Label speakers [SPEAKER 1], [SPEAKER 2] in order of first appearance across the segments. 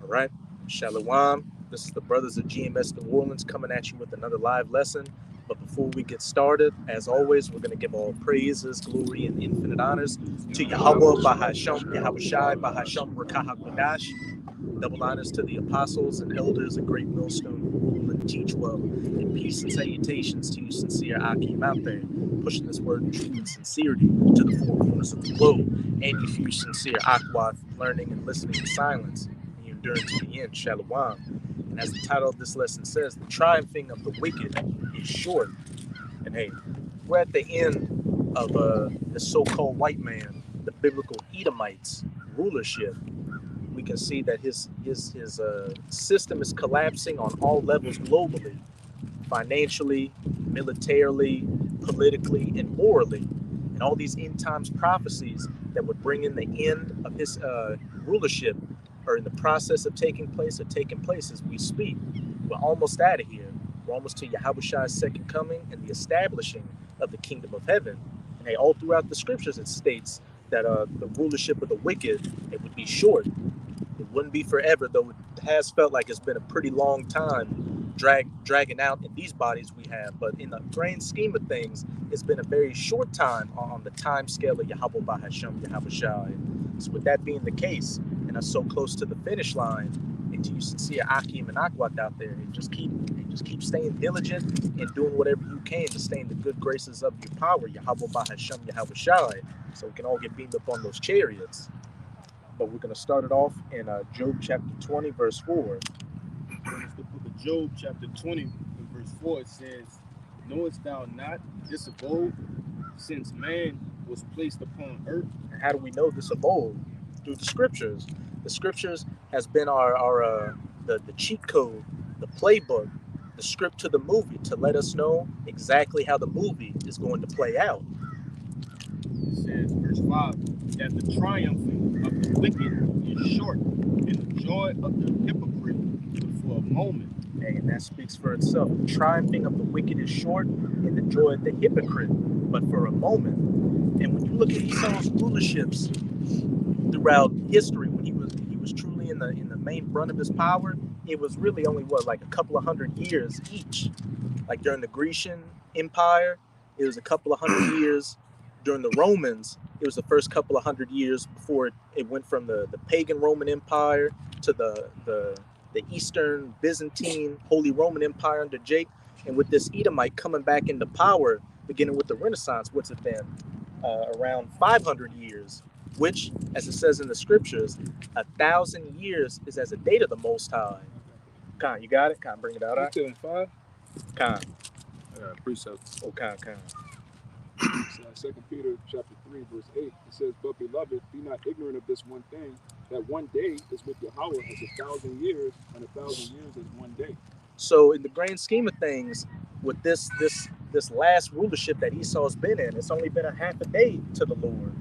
[SPEAKER 1] All right, Shalom. This is the Brothers of GMS New Orleans coming at you with another live lesson. But before we get started, as always, we're going to give all praises, glory, and infinite honors to Yahweh, Bahasham, Yahweh Shai, Bahasham, Rakah Kodash. Double honors to the apostles and elders of Great Millstone who rule and teach well. And peace and salutations to you, sincere Akim out there, pushing this word in truth and sincerity to the four corners of the globe. And you, sincere Akwath, learning and listening in silence. Enduring to the end, Shalom. And as the title of this lesson says, the triumphing of the wicked is short. And hey, we're at the end of the so-called white man, the biblical Edomites' rulership. We can see that his system is collapsing on all levels globally, financially, militarily, politically, and morally. And all these end times prophecies that would bring in the end of his rulership are in the process of taking place as we speak. We're almost out of here. We're almost to Yahweh's second coming and the establishing of the kingdom of heaven. And hey, all throughout the scriptures it states that the rulership of the wicked, it would be short. It wouldn't be forever, though it has felt like it's been a pretty long time dragging out in these bodies we have. But in the grand scheme of things, it's been a very short time on the time scale of Yahweh Bahasham, Yahweh Shai. So with that being the case, and us so close to the finish line, and to you sincere Akim and Akwat out there, just keep staying diligent and doing whatever you can to stay in the good graces of your power, Yahweh Bahasham, Yahweh Shai, so we can all get beamed up on those chariots. But we're going to start it off in Job chapter 20, verse 4.
[SPEAKER 2] It's the book of Job, chapter 20, and verse 4. It says, knowest thou not this of old, since man was placed upon earth?
[SPEAKER 1] And how do we know this of old? Through the scriptures. The scriptures has been the cheat code, the playbook, the script to the movie to let us know exactly how the movie is going to play out.
[SPEAKER 2] It says, verse 5, that the triumphing of the wicked is short, and the joy of the hypocrite for a moment.
[SPEAKER 1] And that speaks for itself. The triumphing of the wicked is short, and the joy of the hypocrite, but for a moment. And when you look at Esau's rulerships throughout history, when he was truly in the main brunt of his power, it was really only like a couple of hundred years each. Like during the Grecian Empire, it was a couple of hundred years. During the Romans, it was the first couple of hundred years before it went from the pagan Roman Empire to the Eastern Byzantine Holy Roman Empire under Jake. And with this Edomite coming back into power, beginning with the Renaissance, what's it been? Around 500 years, which, as it says in the scriptures, 1,000 years is as a date of the Most High. Khan, you got it? Khan, bring it out.
[SPEAKER 2] You still in 5?
[SPEAKER 1] Khan.
[SPEAKER 2] Precepts.
[SPEAKER 1] Oh, Khan.
[SPEAKER 2] 2 Peter chapter 3, verse 8. It says, but beloved, be not ignorant of this one thing, that one day is with Yahweh as 1,000 years, and 1,000 years is one day.
[SPEAKER 1] So in the grand scheme of things, with this last rulership that Esau's been in, it's only been a half a day to the Lord.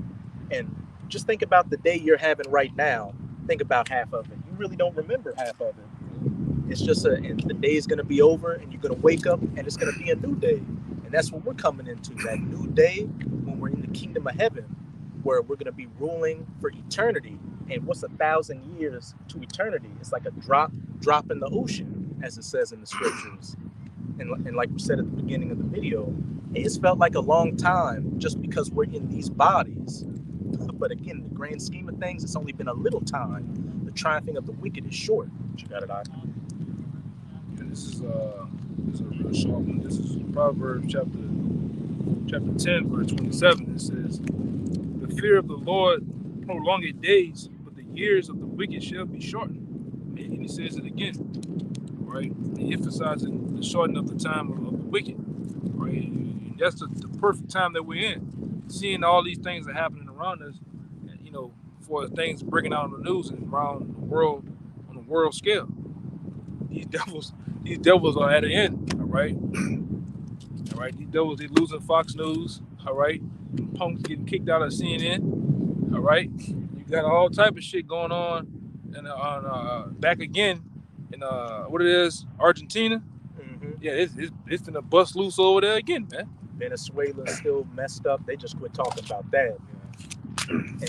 [SPEAKER 1] And just think about the day you're having right now. Think about half of it. You really don't remember half of it. It's just and the day's going to be over, and you're going to wake up, and it's going to be a new day. And that's what we're coming into, that new day when we're in the kingdom of heaven, where we're going to be ruling for eternity. And what's 1,000 years to eternity? It's like a drop in the ocean, as it says in the scriptures. And like we said at the beginning of the video, it's felt like a long time just because we're in these bodies. But again, the grand scheme of things, it's only been a little time. The triumphing of the wicked is short. You got it, I.
[SPEAKER 2] And this is a real short one. This is Proverbs chapter 10, verse 27. It says, the fear of the Lord prolongeth days, but the years of the wicked shall be shortened. And he says it again, right? Emphasizing the shortening of the time of the wicked, right? And that's the perfect time that we're in. Seeing all these things that are happening around us, for things breaking out on the news and around the world on a world scale. These devils are at an end, all right? All right, these devils, they losing Fox News, all right? Punks getting kicked out of CNN, all right? You got all type of shit going on, and back again in what it is, Argentina.
[SPEAKER 1] Mm-hmm.
[SPEAKER 2] Yeah, it's gonna bust loose over there again, man.
[SPEAKER 1] Venezuela's still messed up. They just quit talking about that.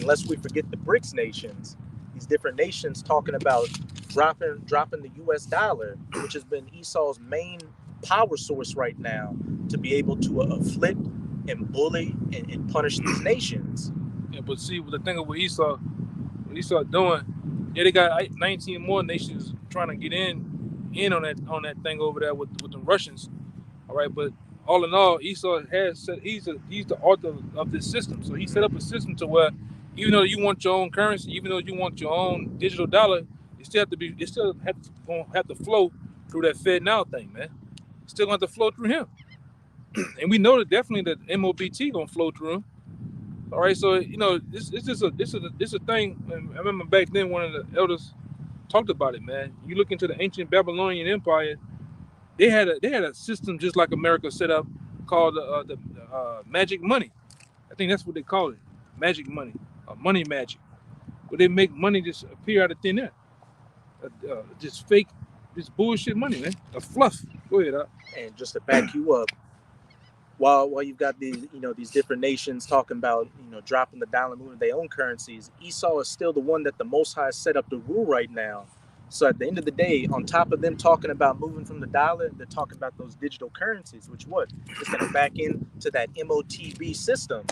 [SPEAKER 1] Unless we forget the BRICS nations, these different nations talking about dropping the U.S. dollar, which has been Esau's main power source right now, to be able to afflict and bully and punish these nations.
[SPEAKER 2] Yeah, but see, the thing of what Esau doing, yeah, they got 19 more nations trying to get in on that thing over there with the Russians. All right, but all in all, Esau has said he's the author of this system. So he set up a system to where even though you want your own currency, even though you want your own digital gonna have to flow through that Fed now thing, man. It's still gonna have to flow through him. And we know that definitely that MOBT gonna flow through him. All right, so this is a thing. I remember back then one of the elders talked about it, man. You look into the ancient Babylonian Empire, they had a system just like America set up called the magic money. I think that's what they call it, magic money, money magic. Where they make money just appear out of thin air, just fake, just bullshit money, man. A fluff. Go ahead,
[SPEAKER 1] And just to back you up, while you've got these different nations talking about dropping the dollar, moving their own currencies, Esau is still the one that the Most High set up to rule right now. So at the end of the day, on top of them talking about moving from the dollar, they're talking about those digital currencies, which is going to back into that MOTB system.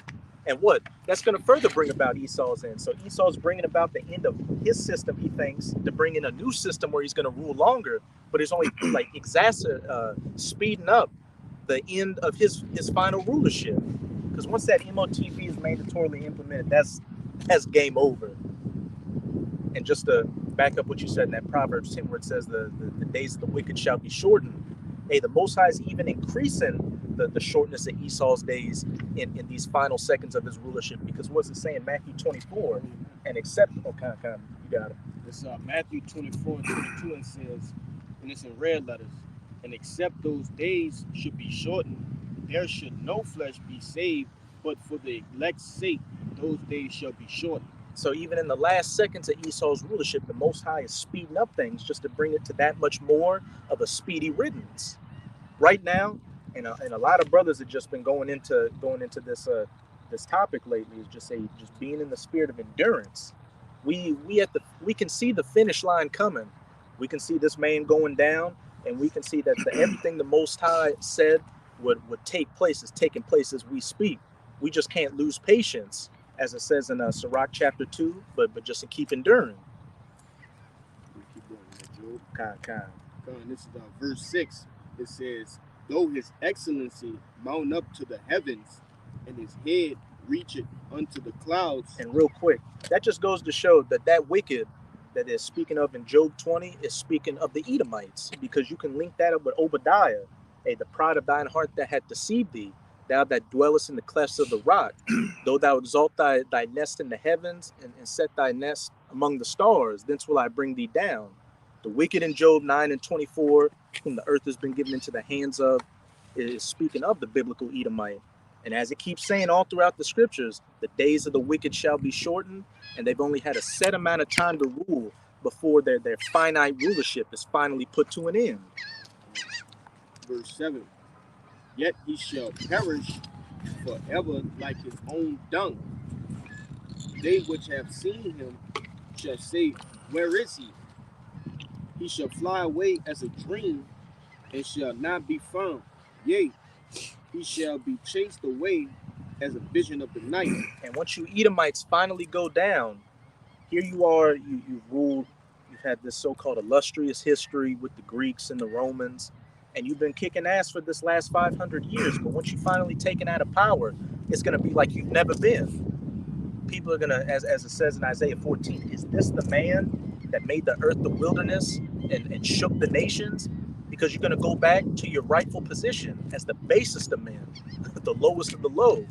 [SPEAKER 1] And that's going to further bring about Esau's end. So Esau's bringing about the end of his system, he thinks, to bring in a new system where he's going to rule longer, but he's only like speeding up the end of his final rulership. Because once that MOTB is mandatorily implemented, that's game over. And just to back up what you said in that Proverbs 10, where it says the days of the wicked shall be shortened. Hey, the Most High is even increasing the shortness of Esau's days in these final seconds of his rulership. Because what's it saying? Matthew 24, and except, you got it.
[SPEAKER 3] It's Matthew 24 and 22, and says, and it's in red letters, and except those days should be shortened, there should no flesh be saved, but for the elect's sake, those days shall be shortened.
[SPEAKER 1] So even in the last seconds of Esau's rulership, the Most High is speeding up things just to bring it to that much more of a speedy riddance. Right now, and a lot of brothers have just been going into this topic lately, is just being in the spirit of endurance. We can see the finish line coming. We can see this man going down, and we can see that everything the Most High said would take place is taking place as we speak. We just can't lose patience, as it says in Sirach chapter 2, but just to keep enduring.
[SPEAKER 3] Keep going, Job. This is verse 6. It says, though his excellency mount up to the heavens, and his head reach it unto the clouds.
[SPEAKER 1] And real quick, that just goes to show that wicked that is speaking of in Job 20 is speaking of the Edomites, because you can link that up with Obadiah. Hey, the pride of thine heart that had deceived thee, thou that dwellest in the clefts of the rock, though thou exalt thy nest in the heavens, and set thy nest among the stars, thence will I bring thee down. The wicked in Job 9 and 24, whom the earth has been given into the hands of, is speaking of the biblical Edomite. And as it keeps saying all throughout the scriptures, the days of the wicked shall be shortened, and they've only had a set amount of time to rule before their finite rulership is finally put to an end.
[SPEAKER 3] Verse 7, yet he shall perish forever like his own dung. They which have seen him shall say, where is he? He shall fly away as a dream, and shall not be found. Yea, he shall be chased away as a vision of the night.
[SPEAKER 1] And once you Edomites finally go down, here you are, you've ruled, you've had this so-called illustrious history with the Greeks and the Romans, and you've been kicking ass for this last 500 years. But once you finally taken out of power, it's going to be like you've never been. People are going to, as it says in Isaiah 14, is this the man that made the earth the wilderness and shook the nations? Because you're going to go back to your rightful position as the basest of men, the lowest of the low.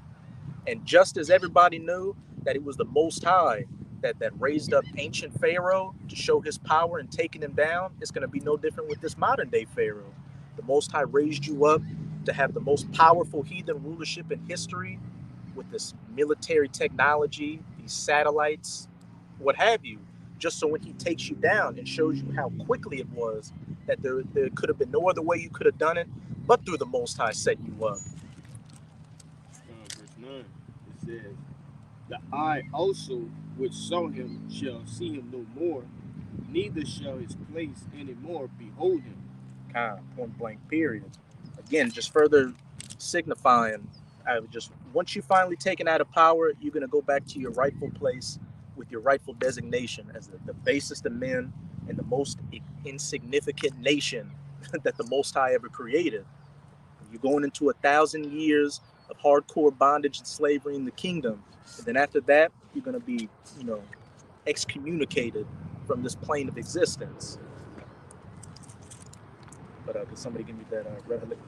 [SPEAKER 1] And just as everybody knew that it was the Most High that raised up ancient Pharaoh to show his power and taking him down, it's going to be no different with this modern day Pharaoh. The Most High raised you up to have the most powerful heathen rulership in history with this military technology, these satellites, what have you, just so when he takes you down and shows you how quickly it was, that there could have been no other way you could have done it but through the Most High setting you up.
[SPEAKER 3] Verse 9, it says, the eye also which saw him shall see him no more, neither shall his place any more behold him.
[SPEAKER 1] Kind of point blank period. Again, just further signifying, once you finally taken out of power, you're going to go back to your rightful place with your rightful designation as the basest of men and the most insignificant nation that the Most High ever created. You're going into 1,000 years of hardcore bondage and slavery in the kingdom, and then after that, you're going to be, excommunicated from this plane of existence. But could somebody give me that revelation?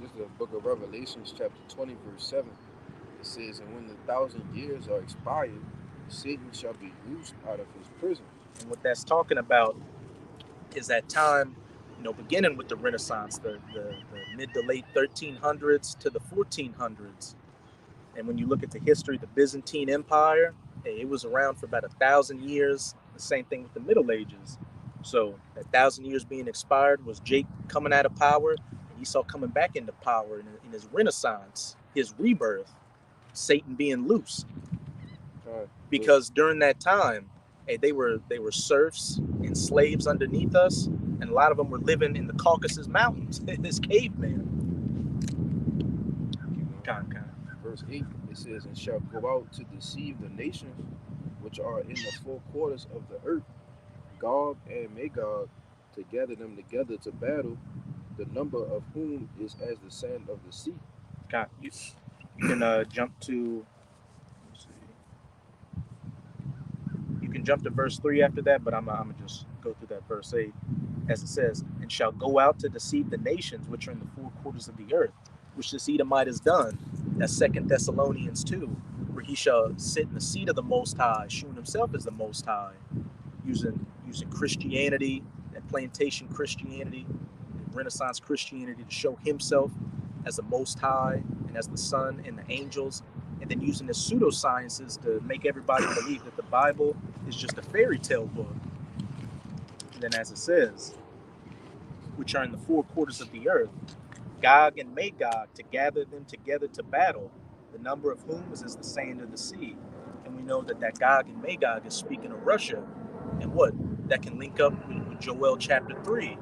[SPEAKER 4] This is the book of Revelations, chapter 20, verse 7. It says, and when the 1,000 years are expired, Satan shall be loosed out of his prison.
[SPEAKER 1] And what that's talking about is that time, beginning with the Renaissance, the mid to late 1300s to the 1400s. And when you look at the history of the Byzantine Empire, it was around for about 1,000 years. The same thing with the Middle Ages. So that 1,000 years being expired was Jake coming out of power, and Esau coming back into power in his Renaissance, his rebirth, Satan being loose. Because during that time, they were serfs and slaves underneath us, and a lot of them were living in the Caucasus Mountains, this caveman.
[SPEAKER 4] Verse 8, it says, and shall go out to deceive the nations which are in the four quarters of the earth, Gog and Magog, to gather them together to battle, the number of whom is as the sand of the sea.
[SPEAKER 1] You can jump to. You can jump to verse 3 after that, but I'm gonna just go through that verse 8, as it says, and shall go out to deceive the nations which are in the four quarters of the earth, which this Edomite has done. That's 2 Thessalonians 2, where he shall sit in the seat of the Most High, shewing himself as the Most High, using Christianity, that plantation Christianity, Renaissance Christianity, to show himself as the Most High and as the Son and the angels, and then using his pseudosciences to make everybody believe that the Bible is just a fairy tale book. And then, as it says, which are in the four quarters of the earth, Gog and Magog, to gather them together to battle, the number of whom is as the sand of the sea. And we know that Gog and Magog is speaking of Russia, and what that can link up with Joel chapter 3,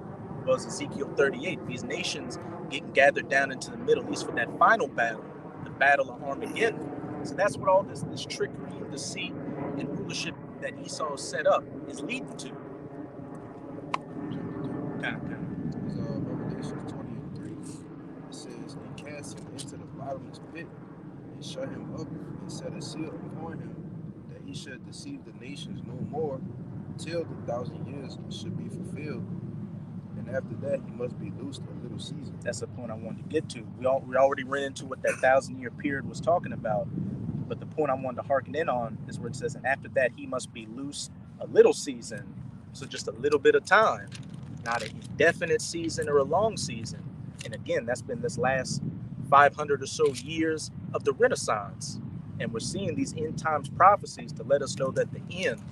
[SPEAKER 1] was Ezekiel 38. These nations getting gathered down into the Middle East for that final battle, the Battle of Armageddon. So that's what all this trickery and deceit and rulership that Esau set up is leading to.
[SPEAKER 4] Revelation 20 and 3. It says, and cast him into the bottomless pit, and shut him up, and set a seal upon him, that he should deceive the nations no more, till the 1,000 years should be fulfilled. And after that, he must be loosed a little season.
[SPEAKER 1] That's the point I wanted to get to. We already ran into what that 1,000-year period was talking about. But the point I wanted to harken in on is where it says, and after that, he must be loose a little season. So just a little bit of time, not an indefinite season or a long season. And again, that's been this last 500 or so years of the Renaissance. And we're seeing these end times prophecies to let us know that the end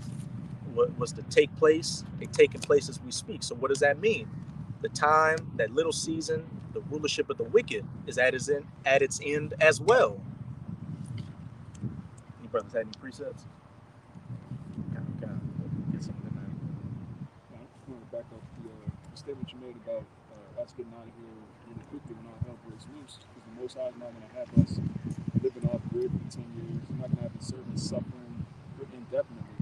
[SPEAKER 1] was to take place. They're taking place as we speak. So what does that mean? The time, that little season, the rulership of the wicked is at its end as well. Any brothers have any precepts? Okay. Get something in
[SPEAKER 2] I just want to back up the statement you made about us getting out of here really quickly when our hell breaks loose, because the Most High is not going to have us living off grid for 10 years. He's not going to have us serving suffering indefinitely.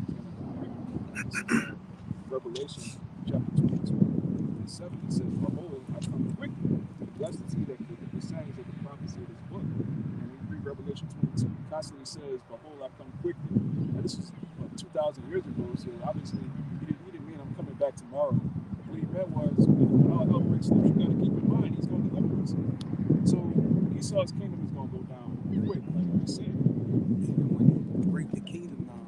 [SPEAKER 2] Revelation chapter 22 and 7, it says, behold, I come quickly. Blessed is he that keepeth the sayings of the prophecy of this book. And when you read Revelation 22, it constantly says, behold, I come quickly. Now this was 2,000 years ago, so obviously he didn't mean I'm coming back tomorrow. What he meant was, when all hell breaks loose, you got to keep in mind he's going to deliver us. So Esau's kingdom is going to go down quick, like we said.
[SPEAKER 5] Even when you break the kingdom down,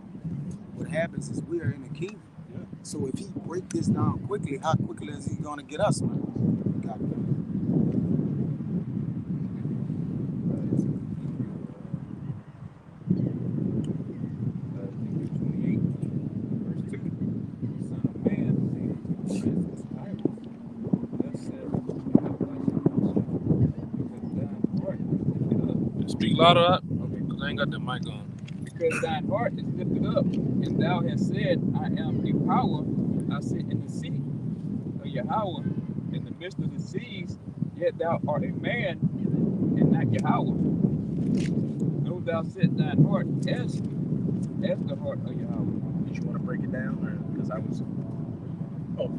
[SPEAKER 5] what happens is we are in the kingdom.
[SPEAKER 2] Yeah.
[SPEAKER 5] So if he break this down quickly, how quickly is he going to get us, man?
[SPEAKER 2] Speak louder up. Okay, because I ain't got the mic on.
[SPEAKER 6] Because thine heart is lifted up, and thou hast said, I am a power I sit in the seat of Yahweh in the midst of the seas, yet thou art a man and not Yahweh. Know thou set thine heart as the heart of Yahweh.
[SPEAKER 1] Did you want to break it down, or because I was? Oh,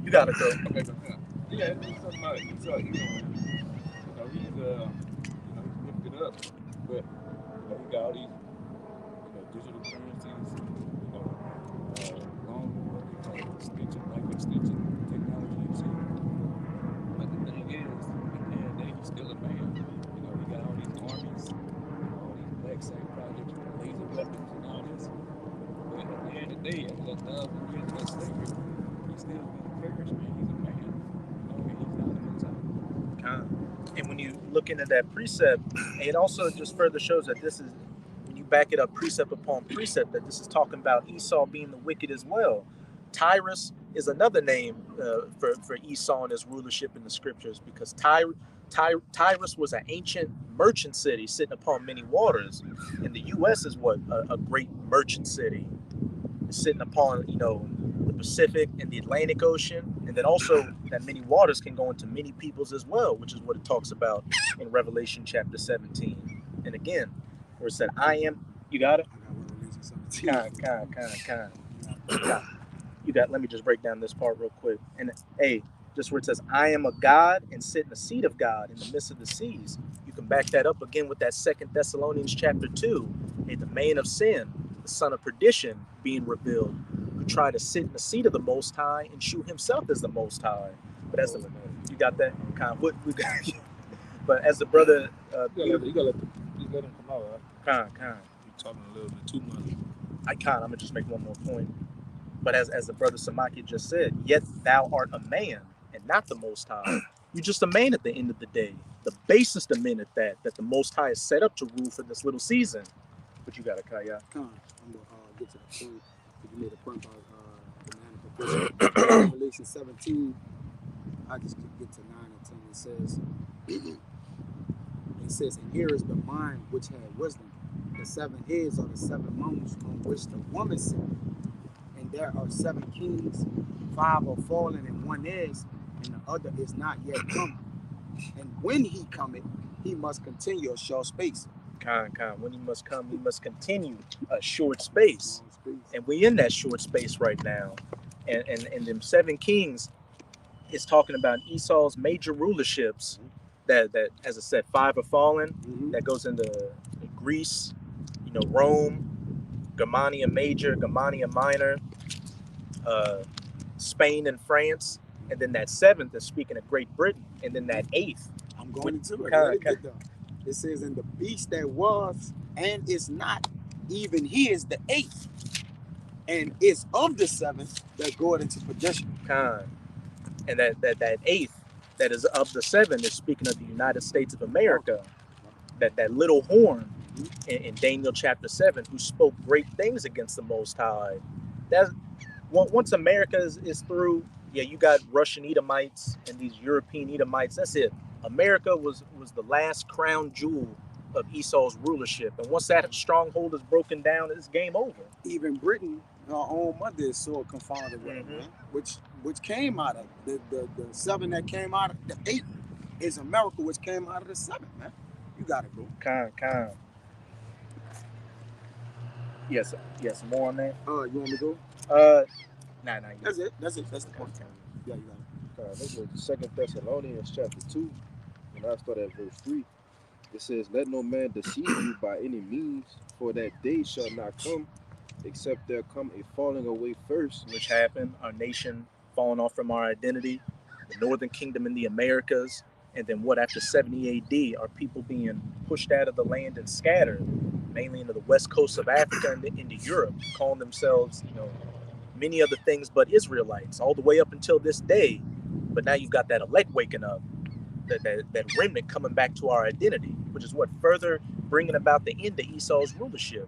[SPEAKER 1] you gotta go.
[SPEAKER 6] Okay, go ahead. Yeah, it's something about he's he's lifted up, but he got all these digital currencies, long what they call it, extension, life extension technology and shit. But the thing is, at the end of the day, he's still a man. He got all these armies, all these black site projects with laser weapons and all this. But at the end of the day, after that 1,000 years of that slavery, he's still gonna perish, man. He's a man. He's not the most high.
[SPEAKER 1] And when you look into that precept, it also just further shows that this is, when you back it up precept upon precept, that this is talking about Esau being the wicked as well. Tyrus is another name for Esau and his rulership in the scriptures, because Tyrus was an ancient merchant city sitting upon many waters, and the U.S. is what a great merchant city, sitting upon the Pacific and the Atlantic Ocean, and then also that many waters can go into many peoples as well, which is what it talks about in Revelation chapter 17. And again, where it said, "I am." You got it.
[SPEAKER 5] I got Revelation 17.
[SPEAKER 1] Kind. You got. Let me just break down this part real quick. And just where it says, "I am a God and sit in the seat of God in the midst of the seas." You can back that up again with that 2 Thessalonians chapter 2, the man of sin, the son of perdition, being revealed, who tried to sit in the seat of the Most High and shew himself as the Most High. But as you got that kind of what we got. But as the brother,
[SPEAKER 2] You gotta let them come out, right?
[SPEAKER 1] kind.
[SPEAKER 2] You're talking a little bit too much.
[SPEAKER 1] I'm gonna just make one more point. But as the brother Samaki just said, yet thou art a man and not the Most High. You're just a man at the end of the day. The basest of men at that the Most High is set up to rule for this little season. But you got it, Kaya.
[SPEAKER 5] I'm gonna get to the point. You made a point about the man of perdition. Revelation 17. I just get to 9 and 10. It says, and here is the mind which had wisdom. The 7 heads are the 7 mountains on which the woman sat. And there are 7 kings, 5 are fallen, and 1 is, and the other is not yet come. And when he cometh, he must continue a short space.
[SPEAKER 1] When he must come, he must continue a short space. And we in that short space right now. And them 7 kings is talking about Esau's major rulerships. That as I said, 5 are fallen.
[SPEAKER 5] Mm-hmm.
[SPEAKER 1] That goes into Greece, Rome, Germania Major, Germania Minor, Spain and France, and then that 7th is speaking of Great Britain, and then that 8th.
[SPEAKER 5] I'm going into it. It says, and the beast that was and is not, even he is the 8th, and is of the 7th that goeth into perdition.
[SPEAKER 1] And that 8th that is of the 7 is speaking of the United States of America. That little horn in Daniel chapter 7, who spoke great things against the Most High. That once America is through, you got Russian Edomites and these European Edomites. That's it. America was the last crown jewel of Esau's rulership, and once that stronghold is broken down, it's game over.
[SPEAKER 5] Even Britain, our own mother, is so confounded with it, man. Which came out of the 7 that came out of the 8 is America, which came out of the 7, man. You gotta go.
[SPEAKER 1] Kind. Yes, more on that.
[SPEAKER 5] You want me to go?
[SPEAKER 1] Nah.
[SPEAKER 5] That's it. That's the point. Yeah, you got it.
[SPEAKER 4] This is 2 Thessalonians chapter 2, and I start at verse 3. It says, let no man deceive you by any means, for that day shall not come, except there come a falling away first.
[SPEAKER 1] Which happened, our nation falling off from our identity, the northern kingdom in the Americas, and then after 70 AD, our people being pushed out of the land and scattered, mainly into the west coast of Africa and into Europe, calling themselves, many other things but Israelites, all the way up until this day. But now you've got that elect waking up, that remnant coming back to our identity, which is what further bringing about the end of Esau's rulership.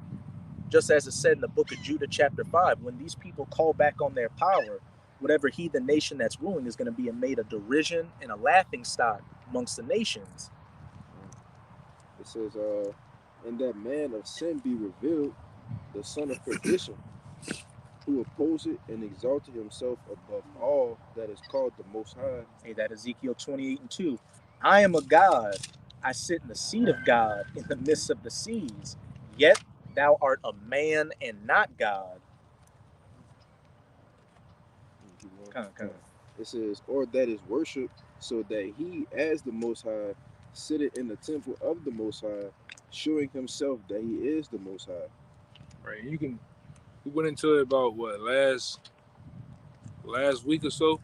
[SPEAKER 1] Just as it said in the book of Judah chapter 5, when these people call back on their power, whatever heathen nation that's ruling is going to be made a derision and a laughing stock amongst the nations.
[SPEAKER 4] It says, and that man of sin be revealed, the son of perdition, who opposed it and exalted himself above all that is called the Most High.
[SPEAKER 1] Hey, that Ezekiel 28:2. I am a God. I sit in the seat of God in the midst of the seas. Yet thou art a man and not God. Kind of.
[SPEAKER 4] It says, or that is worship, so that he, as the Most High, sitteth in the temple of the Most High, showing himself that he is the Most High.
[SPEAKER 2] Right. We went into it about what last week or so.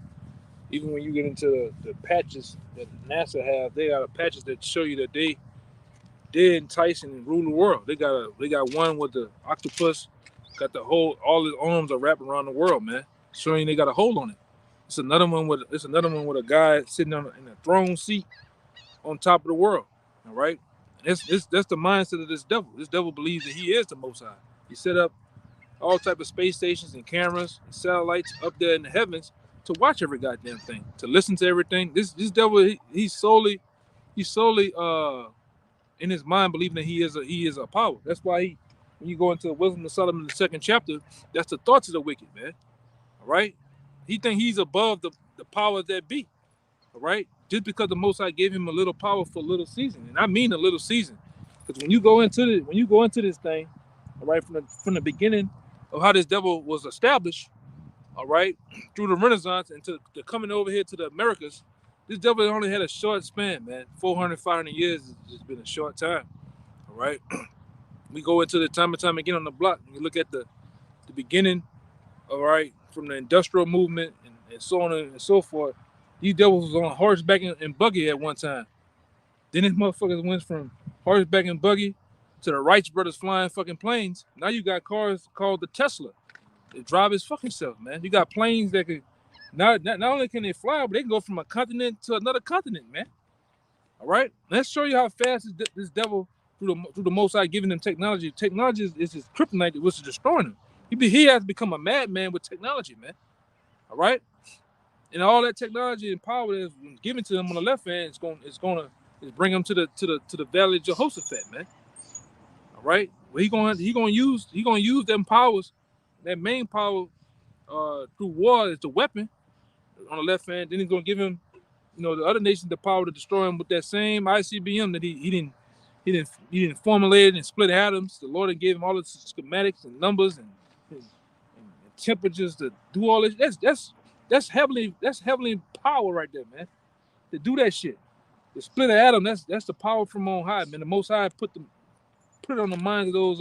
[SPEAKER 2] Even when you get into the patches that NASA have, they got patches that show you that they're enticing and rule the world. They got one with the octopus, got all his arms are wrapped around the world, man, showing they got a hold on it. It's another one with a guy sitting in a throne seat on top of the world. All right, that's the mindset of this devil. This devil believes that he is the Most High. He set up all type of space stations and cameras and satellites up there in the heavens to watch every goddamn thing, to listen to everything. This devil, he's solely in his mind believing that he is a power. That's why when you go into the Wisdom of Solomon, the 2nd chapter, that's the thoughts of the wicked, man. All right, he think he's above the power that be. All right, just because the Most High gave him a little power for a little season, and I mean a little season, because when you go into this thing, all right, from the beginning of how this devil was established, all right, through the Renaissance and to coming over here to the Americas, this devil only had a short span, man. 400, 500 years has just been a short time, all right? We go into the time and time again on the block, and you look at the beginning, all right, from the industrial movement and so on and so forth. These devils was on horseback and buggy at one time. Then these motherfuckers went from horseback and buggy to the Wright brothers flying fucking planes. Now you got cars called the Tesla. They drive his fucking self, man. You got planes that could not only can they fly, but they can go from a continent to another continent, man. All right, let's show you how fast this devil through the Most High giving them technology. Technology is his kryptonite, which is destroying him. He has become a madman with technology, man. All right, and all that technology and power that's given to him on the left hand is gonna bring him to the valley of Jehoshaphat, man. All right, well he gonna use them powers. That main power through war is the weapon on the left hand. Then he's gonna give him, the other nations the power to destroy him with that same ICBM that he didn't formulate and split atoms. The Lord gave him all the schematics and numbers and temperatures to do all this. That's heavenly power right there, man. To do that shit, to split an atom. That's the power from on high, man. The Most High put it on the minds of those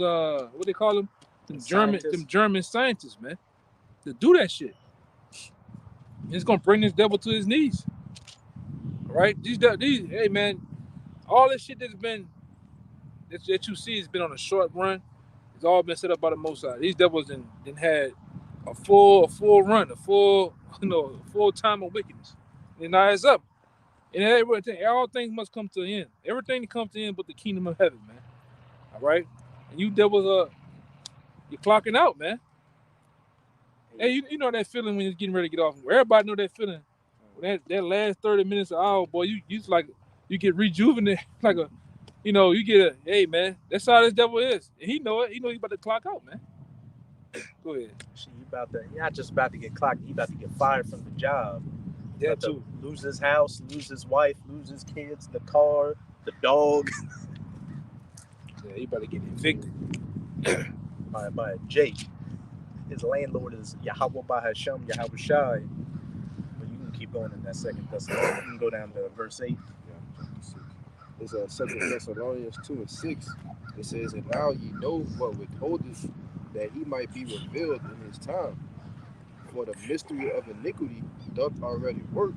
[SPEAKER 2] what they call them. Them German scientists, man, to do that shit. It's gonna bring this devil to his knees. All right, these hey man, all this shit that you see has been on a short run. It's all been set up by the Most High. These devils then had a full run, a full time of wickedness. And now it's up. And everything, all things must come to an end. Everything comes to an end but the kingdom of heaven, man. All right, and you devils you're clocking out, man. Hey, you know that feeling when you're getting ready to get off. Everybody know that feeling. That last 30 minutes or hour, boy, you get rejuvenated like you get hey man, that's how this devil is. And he know it. He know he's about to clock out, man. Go ahead.
[SPEAKER 1] You're not just about to get clocked, you about to get fired from the job.
[SPEAKER 2] Yeah, too.
[SPEAKER 1] Lose his house, lose his wife, lose his kids, the car, the dog.
[SPEAKER 2] Yeah, he about to get evicted.
[SPEAKER 1] by Jake. His landlord is Yahweh Bahashem, Yahweh Shai. But you can keep going in that second Thessalonians. You can go down to verse 8.
[SPEAKER 4] It's 2 Thessalonians 2:6. It says, and now ye know what withholdeth, that he might be revealed in his time. For the mystery of iniquity doth already work.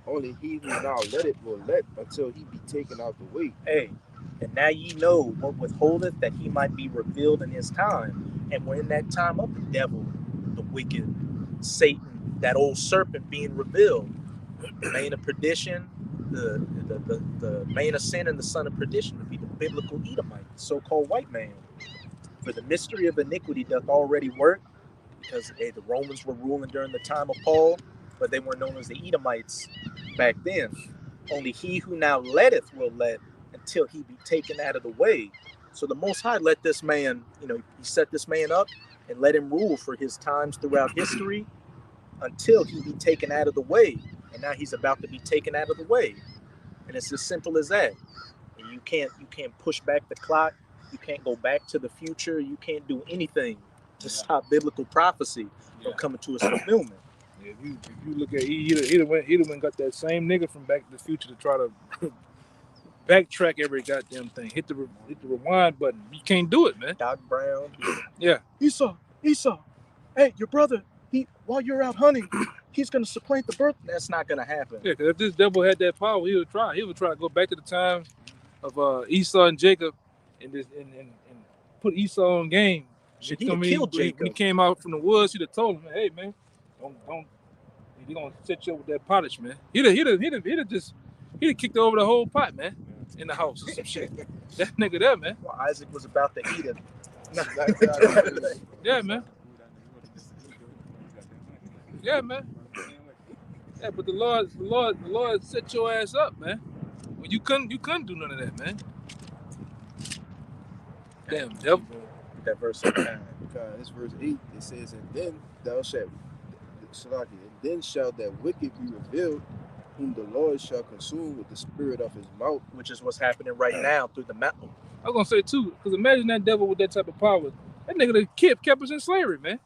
[SPEAKER 4] Only he who now let it will let until he be taken out the way.
[SPEAKER 1] Hey, and now ye know what withholdeth, that he might be revealed in his time. And we're in that time of the devil, the wicked, Satan, that old serpent being revealed. The main of perdition, the main of sin and the son of perdition would be the biblical Edomite, the so-called white man. For the mystery of iniquity doth already work, because the Romans were ruling during the time of Paul, but they were known as the Edomites back then. Only he who now letteth will let until he be taken out of the way. So the Most High let this man, he set this man up, and let him rule for his times throughout history until he be taken out of the way. And now he's about to be taken out of the way. And it's as simple as that. And you can't push back the clock. You can't go back to the future. You can't do anything to stop biblical prophecy from coming to its fulfillment.
[SPEAKER 2] Yeah, if you look at he'd have went and got that same nigga from Back to the Future to try to backtrack every goddamn thing. Hit the rewind button. You can't do it, man.
[SPEAKER 1] Doc Brown.
[SPEAKER 2] Yeah.
[SPEAKER 1] Esau, hey, your brother, while you're out hunting, he's gonna supplant the birth. That's not gonna happen.
[SPEAKER 2] Yeah, because if this devil had that power, he would try. He would try to go back to the time of Esau and Jacob, and put Esau on game.
[SPEAKER 1] Shit, he'd have killed Jacob.
[SPEAKER 2] When he came out from the woods, he'd have told him, "Hey, man, don't. You're gonna set you up with that pottage, man." He'd have kicked over the whole pot, man, in the house or some shit. That nigga there, man.
[SPEAKER 1] Well, Isaac was about to eat it.
[SPEAKER 2] Yeah, man. Yeah, man. Yeah, but the Lord set your ass up, man. Well, you couldn't do none of that, man. Damn devil.
[SPEAKER 1] That verse every time.
[SPEAKER 4] It's verse 8. It says, and then thou shalt, and then shall that wicked be revealed, whom the Lord shall consume with the spirit of his mouth.
[SPEAKER 1] Which is what's happening right now through the mountain.
[SPEAKER 2] I was gonna say too, because imagine that devil with that type of power. That nigga that kept us in slavery, man.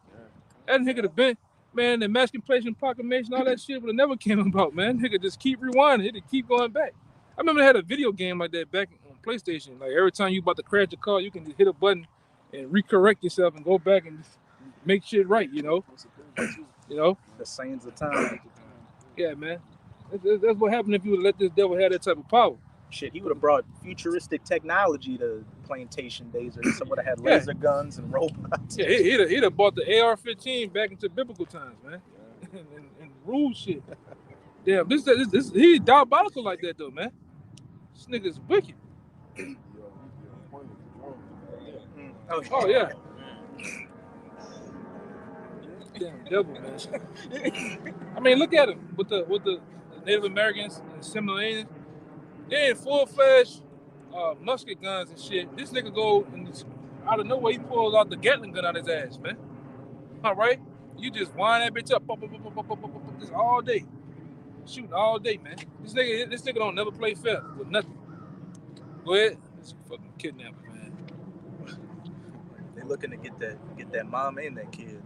[SPEAKER 2] That nigga have been, man, the Emancipation Proclamation, all that shit would have never came about, man. Nigga just keep rewinding, it'd keep going back. I remember they had a video game like that back on PlayStation. Like every time you about to crash your car, you can just hit a button and recorrect yourself and go back and make shit right, you know?
[SPEAKER 1] The sands of time.
[SPEAKER 2] Yeah, man. That's what happened if you would let this devil have that type of power.
[SPEAKER 1] Shit, he would have brought futuristic technology to plantation days, or someone would have had laser guns and robots.
[SPEAKER 2] Yeah, he'd have bought the AR-15 back into biblical times, man, and rule shit. Damn, this he's diabolical like that though, man. This nigga's wicked. Oh yeah. Damn devil, man. I mean, look at him with the Native Americans and Seminoles. They ain't full-fledged musket guns and shit. This nigga go and out of nowhere he pulls out the Gatling gun out his ass, man. All right, you just wind that bitch up, just all day, shooting all day, man. This nigga don't never play fair with nothing. Go ahead, this fucking kidnapper, man.
[SPEAKER 1] They looking to get that mom and that kid.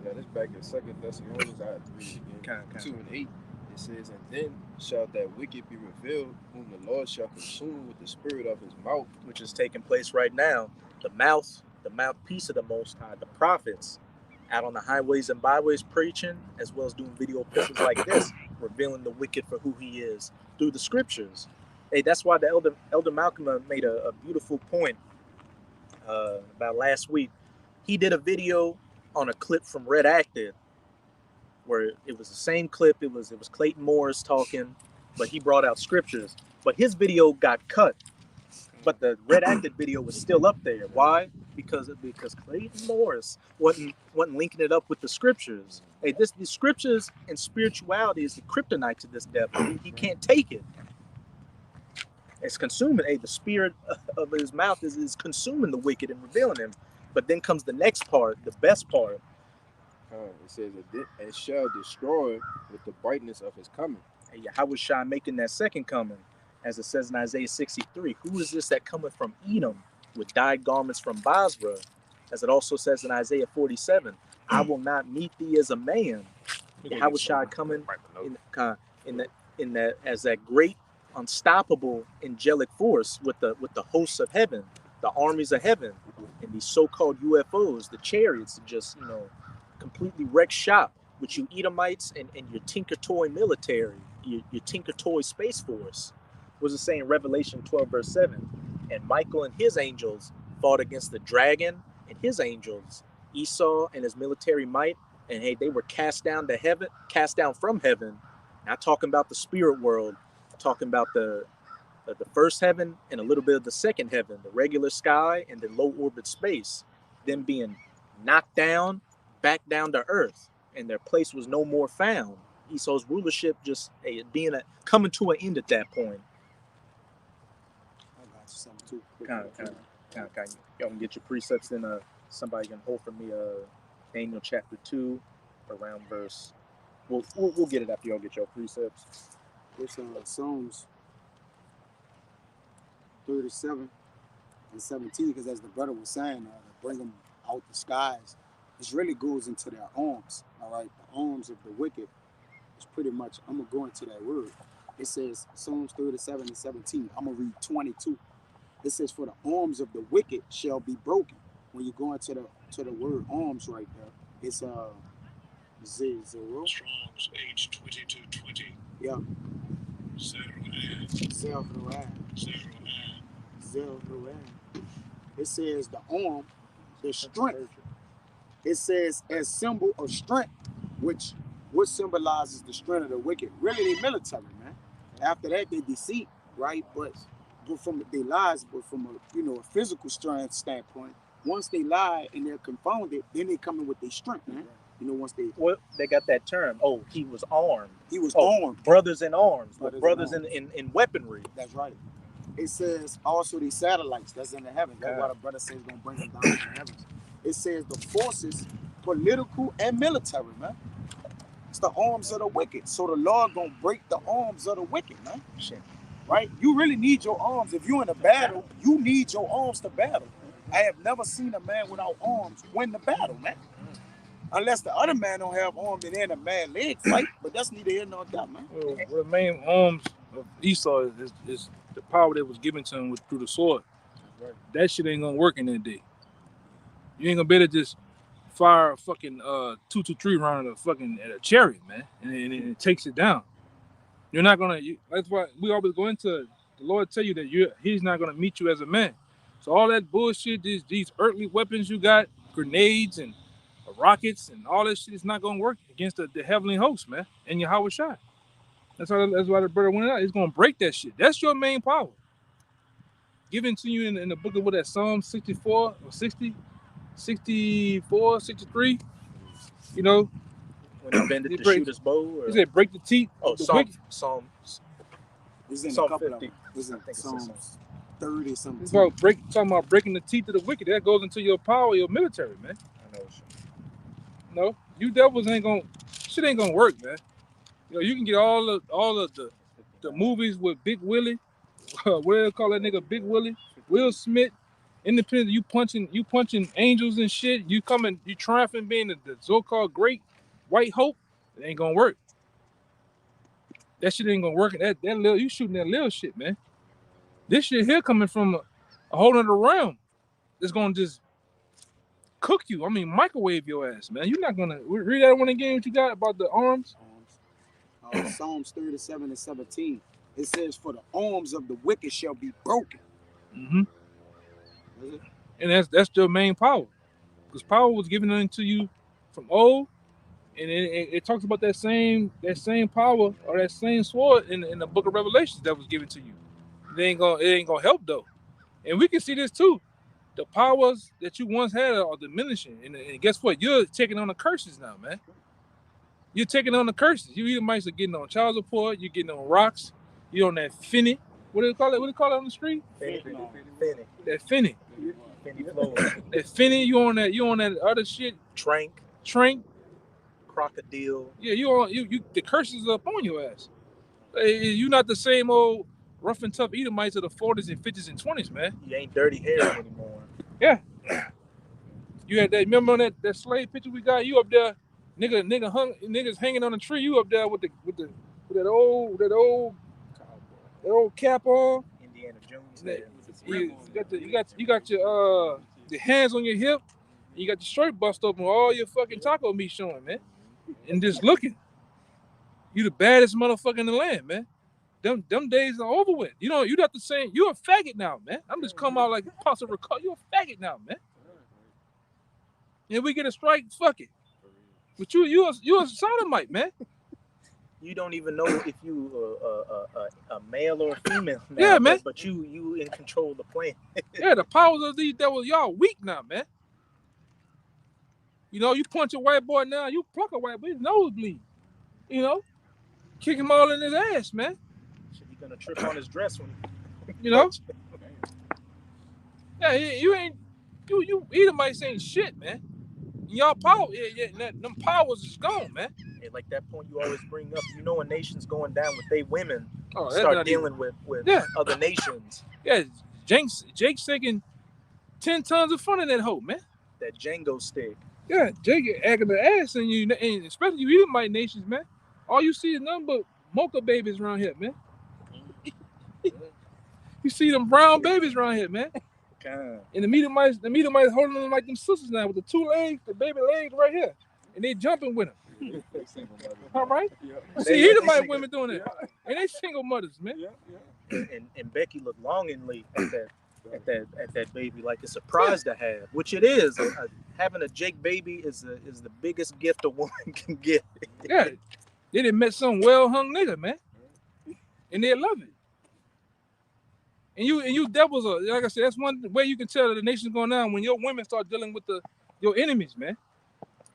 [SPEAKER 4] Now this back in 2 Thessalonians, I have to read it again. 2 and 8. It says, and then shall that wicked be revealed, whom the Lord shall consume with the spirit of his mouth.
[SPEAKER 1] Which is taking place right now. The mouthpiece of the Most High, the prophets, out on the highways and byways preaching, as well as doing video epistles like this, revealing the wicked for who he is through the scriptures. Hey, that's why the Elder Malcolm made a beautiful point about last week. He did a video on a clip from Redacted, where it was the same clip. It was Clayton Morris talking, but he brought out scriptures. But his video got cut, but the Redacted video was still up there. Why? Because Clayton Morris wasn't linking it up with the scriptures. Hey, the scriptures and spirituality is the kryptonite to this devil. He can't take it. It's consuming. Hey, the spirit of his mouth is consuming the wicked and revealing him. But then comes the next part, the best part.
[SPEAKER 4] It says, and shall destroy with the brightness of his coming.
[SPEAKER 1] Hey, Yahushua making that second coming, as it says in Isaiah 63. Who is this that cometh from Edom with dyed garments from Basra? As it also says in Isaiah 47, I will not meet thee as a man. Yahushua coming in that as that great, unstoppable angelic force with the hosts of heaven, the armies of heaven, and these so-called UFOs, the chariots, just completely wreck shop with you Edomites and your Tinker Toy military, your Tinker Toy Space Force. What does it say in Revelation 12 verse 7? And Michael and his angels fought against the dragon and his angels, Esau and his military might, and hey, they were cast down from heaven. Not talking about the spirit world, talking about the first heaven and a little bit of the second heaven, the regular sky and the low orbit space, them being knocked down, back down to earth, and their place was no more found. Esau's rulership just coming to an end at that point.
[SPEAKER 5] I got you something too.
[SPEAKER 1] Kind of. Y'all can get your precepts in Somebody can hold for me Daniel chapter 2, around verse. We'll get it after y'all get your precepts.
[SPEAKER 5] It's Psalms 37 and 17, because as the brother was saying, to bring them out the skies, this really goes into their arms. All right, the arms of the wicked is pretty much. I'm gonna go into that word. It says Psalms 37 and 17. I'm gonna read 22. It says, "For the arms of the wicked shall be broken." When you go into the word arms right there, it's Z0.
[SPEAKER 7] Strong's H2220.
[SPEAKER 5] Yeah.
[SPEAKER 7] 0
[SPEAKER 5] It says the arm, the strength. It says as symbol of strength, which what symbolizes the strength of the wicked. Really, they military, man. After that, they deceit, right? But from they lies, but from a physical strength standpoint, once they lie and they're confounded, then they come in with their strength, man. Once
[SPEAKER 1] they got that term. Oh, he was armed.
[SPEAKER 5] He was armed.
[SPEAKER 1] Brothers in arms. Brothers in weaponry.
[SPEAKER 5] That's right. It says also these satellites that's in the heavens. That's why the brother says he's gonna bring them down to the heavens. It says the forces, political and military, man. It's the arms of the wicked. So the Lord gonna break the arms of the wicked, man.
[SPEAKER 1] Shit.
[SPEAKER 5] Right? You really need your arms. If you're in a battle, you need your arms to battle. I have never seen a man without arms win the battle, man. Unless the other man don't have arms and then a man leg fight, but that's neither here nor there, man.
[SPEAKER 2] Well, the main arms of Esau is the power that was given to him through the sword.
[SPEAKER 5] Right.
[SPEAKER 2] That shit ain't gonna work in that day. You ain't gonna be able to just fire a fucking 223 round at a chariot, man, and it takes it down. You're not gonna. That's why we always go into it. The Lord tell you that He's not gonna meet you as a man. So all that bullshit, these earthly weapons you got, grenades and rockets and all that shit, is not gonna work against the heavenly host, man, and Yahweh Shai. That's why the brother went out. It's gonna break that shit. That's your main power. Given to you in the book of that Psalm 64 or 60, 64, 63.
[SPEAKER 1] When he bended to shoot his bow.
[SPEAKER 2] He said break the teeth.
[SPEAKER 1] Oh, Psalm.
[SPEAKER 5] It's in
[SPEAKER 1] Psalm
[SPEAKER 5] a couple
[SPEAKER 1] 50.
[SPEAKER 5] of them. It's in Psalms 30 something.
[SPEAKER 2] It's about talking about breaking the teeth of the wicked. That goes into your power, your military, man.
[SPEAKER 1] I know.
[SPEAKER 2] No, you devils ain't gonna work, man. You can get all of the movies with Big Willie, what do they call that nigga, Big Willie, Will Smith, independent. You punching angels and shit. You triumphing being the so-called great white hope. It ain't gonna work. That shit ain't gonna work. That little, you shooting that little shit, man. This shit here coming from a whole other realm. It's gonna just cook you. I mean, microwave your ass, man. You're not gonna read that one again. What you got about the arms?
[SPEAKER 5] Psalms 37 and 17. It says, "For the arms of the wicked shall be broken."
[SPEAKER 2] Mm-hmm. And that's your main power, because power was given unto you from old, and it talks about that same power or that same sword in the book of Revelations that was given to you. It ain't gonna help though, and we can see this too. The powers that you once had are diminishing, and guess what? You're taking on the curses now, man. You're taking on the curses. You either might be getting on child support, you're getting on rocks, you're on that finny. What do they call it? What do they call it on the street?
[SPEAKER 1] Finny.
[SPEAKER 2] That finny.
[SPEAKER 1] Finny flows.
[SPEAKER 2] That finny. You on that other shit.
[SPEAKER 1] Trank. Crocodile.
[SPEAKER 2] Yeah, you. The curses are up on your ass. You're not the same old rough and tough Edomites of the 40s and 50s and 20s, man.
[SPEAKER 1] You ain't dirty hair anymore.
[SPEAKER 2] Yeah. You had that. Remember on that slave picture we got? You up there, niggas hanging on a tree. You up there with that old cap on.
[SPEAKER 1] Indiana Jones.
[SPEAKER 2] You got your hands on your hip. You got your shirt bust open, all your fucking taco meat showing, man, and just looking. You the baddest motherfucker in the land, man. Them days are over with. You not the same. You're a faggot now, man. I'm just come out like Pastor Ricardo. You're a faggot now, man. And we get a strike, fuck it. But you a sodomite, man.
[SPEAKER 1] You don't even know if you a male or a female. Now,
[SPEAKER 2] yeah, man.
[SPEAKER 1] But you in control of the plan.
[SPEAKER 2] Yeah, the powers of these devils, y'all weak now, man. You punch a white boy now, you pluck a white boy, his nose bleed. Kick him all in his ass, man.
[SPEAKER 1] He's gonna trip on his dress when
[SPEAKER 2] Yeah, you ain't. You Edomites ain't shit, man. Y'all power, them powers is gone, man.
[SPEAKER 1] And like that point you always bring up, you know, a nation's going down with they women
[SPEAKER 2] Oh,
[SPEAKER 1] start dealing with other nations.
[SPEAKER 2] Yeah, Jake's taking 10 tons of fun in that hoe, man.
[SPEAKER 1] That Django stick.
[SPEAKER 2] Yeah, Jake acting the ass in you, and especially you Edomite nations, man. All you see is nothing but mocha babies around here, man. You see them brown babies around here, man.
[SPEAKER 1] God.
[SPEAKER 2] And the Edomites holding them like them sisters now with the 2 legs, the baby legs right here, and they jumping with them. All right. You see Edomite women doing that, and they single mothers, man.
[SPEAKER 1] And Becky looked longingly at that baby like it's a prize to have, which it is. Having a Jake baby is the biggest gift a woman can get.
[SPEAKER 2] Yeah, they done met some well-hung nigga, man, and they love it. And you devils are, like I said, that's one way you can tell that the nation's going down when your women start dealing with your enemies, man.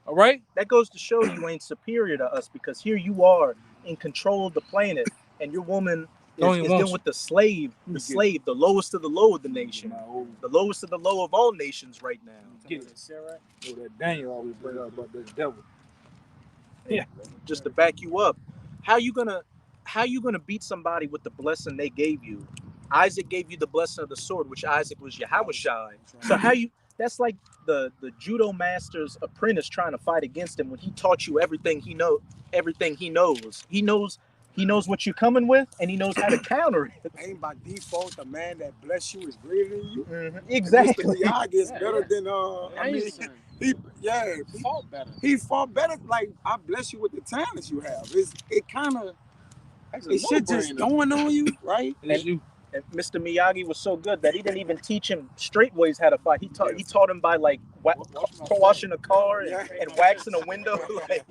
[SPEAKER 2] All right?
[SPEAKER 1] That goes to show you ain't superior to us, because here you are in control of the planet, and your woman is dealing with the slave, the lowest of the low of the nation, the lowest of the low of all nations right now.
[SPEAKER 2] Get it, Sarah? Oh, that Daniel always bring up about the devil.
[SPEAKER 1] Yeah, just to back you up, how you gonna beat somebody with the blessing they gave you? Isaac gave you the blessing of the sword, which Isaac was Yahushai. So that's like the judo master's apprentice trying to fight against him when he taught you everything he knows. He knows what you're coming with, and he knows how to counter it.
[SPEAKER 5] Ain't by default the man that bless you is greater than you.
[SPEAKER 1] Mm-hmm. Exactly.
[SPEAKER 5] Mr. Miyagi is better than he fought better. He fought better. Like, I bless you with the talents you have. It should just dawn on you, right?
[SPEAKER 1] And Mr. Miyagi was so good that he didn't even teach him straight ways how to fight. He taught him by like washing a car and waxing a window. Like,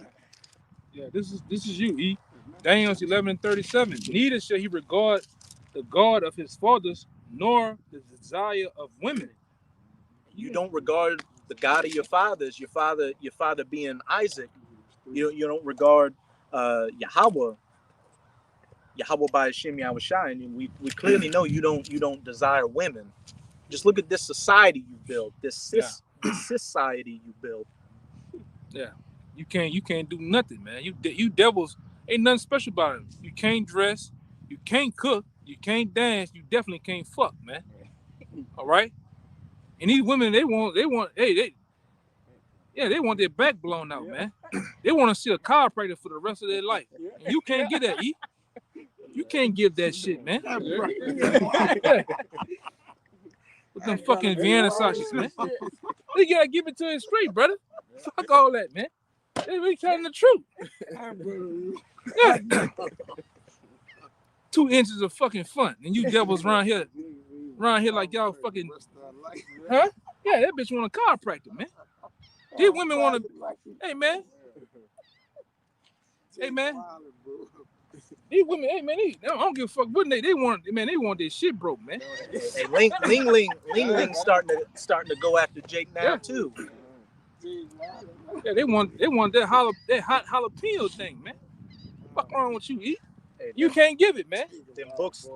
[SPEAKER 2] yeah, this is you, E. Daniel 11:37. Neither shall he regard the God of his fathers, nor the desire of women.
[SPEAKER 1] You don't regard the God of your fathers. Your father being Isaac. You don't regard Yahweh by Hashem Yahushai, and we clearly know you don't desire women. Just look at this society you built, this society you built.
[SPEAKER 2] Yeah, you can't do nothing, man. You devils ain't nothing special about it. You can't dress, you can't cook, you can't dance, you definitely can't fuck, man. All right. And these women, they want they want their back blown out, man. They want to see a chiropractor for the rest of their life. And you can't get that, E. You can't give that shit, man. With them fucking Vienna sausages, man. You gotta give it to it straight, brother. Fuck all that, man. They really telling the truth. Yeah. 2 inches of fucking fun, and you devils around here like y'all fucking, huh? Yeah, that bitch want a chiropractor, man. These women want to, hey man. These women, hey man, I don't give a fuck what they want their shit broke, man.
[SPEAKER 1] Hey, Ling Ling starting to go after Jake now too.
[SPEAKER 2] Yeah, they want that hot jalapeno thing, man. Fuck wrong with you, E? Hey, you can't give it, man.
[SPEAKER 1] Them books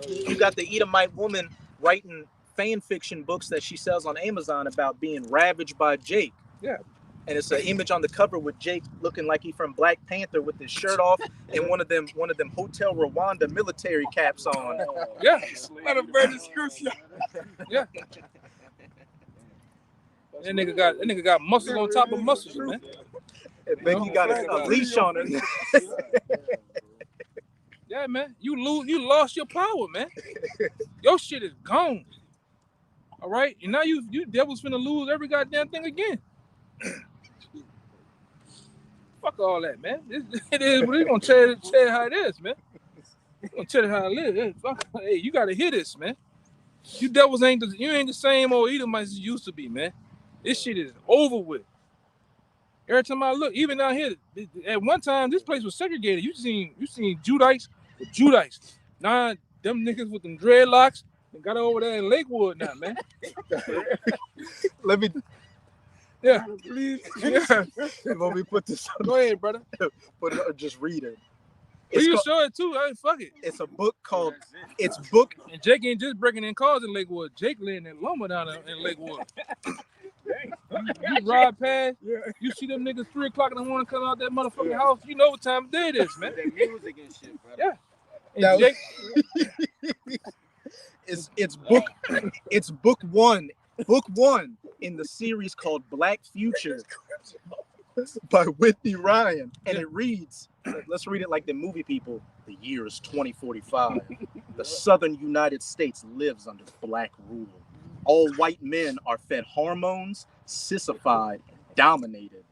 [SPEAKER 1] you got the Edomite woman writing fan fiction books that she sells on Amazon about being ravaged by Jake.
[SPEAKER 2] Yeah.
[SPEAKER 1] And it's an image on the cover with Jake looking like he from Black Panther with his shirt off and one of them Hotel Rwanda military caps on.
[SPEAKER 2] Yeah. What a great description. Yeah. That nigga got muscles on top of muscles, man.
[SPEAKER 1] And Becky got a leash on her.
[SPEAKER 2] Yeah, man. You lost your power, man. Your shit is gone. All right? And now you devils finna lose every goddamn thing again. Fuck all that, man. It is, we're gonna tell you how it is, man. We're gonna tell you how it is. Hey, you gotta hear this, man. You devils ain't the same old Edomites as you used to be, man. This shit is over with. Every time I look, even down here, at one time this place was segregated. You seen Judites with Judites. Nah, them niggas with them dreadlocks and got over there in Lakewood now, man.
[SPEAKER 1] Let me.
[SPEAKER 2] Yeah,
[SPEAKER 1] please. Yeah. Let me put this on.
[SPEAKER 2] Go ahead, brother.
[SPEAKER 1] Just read it.
[SPEAKER 2] We
[SPEAKER 1] It's
[SPEAKER 2] can
[SPEAKER 1] called,
[SPEAKER 2] show it too. Hey, fuck it.
[SPEAKER 1] it's a book called.
[SPEAKER 3] That's it.
[SPEAKER 1] It's book.
[SPEAKER 2] And Jake ain't just breaking in cars in Lakewood. Jake laying that lumber down in Lakewood. You ride past, you see them niggas 3 o'clock in the morning coming out that motherfucking house. You know what time of day it is, man.
[SPEAKER 3] That music and shit, brother.
[SPEAKER 2] Yeah. And
[SPEAKER 1] That was-
[SPEAKER 2] Jake,
[SPEAKER 1] It's book one. Book one in the series called Black Future by Whitney Ryan, and it reads. Let's read it like the movie people. The year is 2045. The southern United States lives under black rule. All white men are fed hormones, sissified, dominated.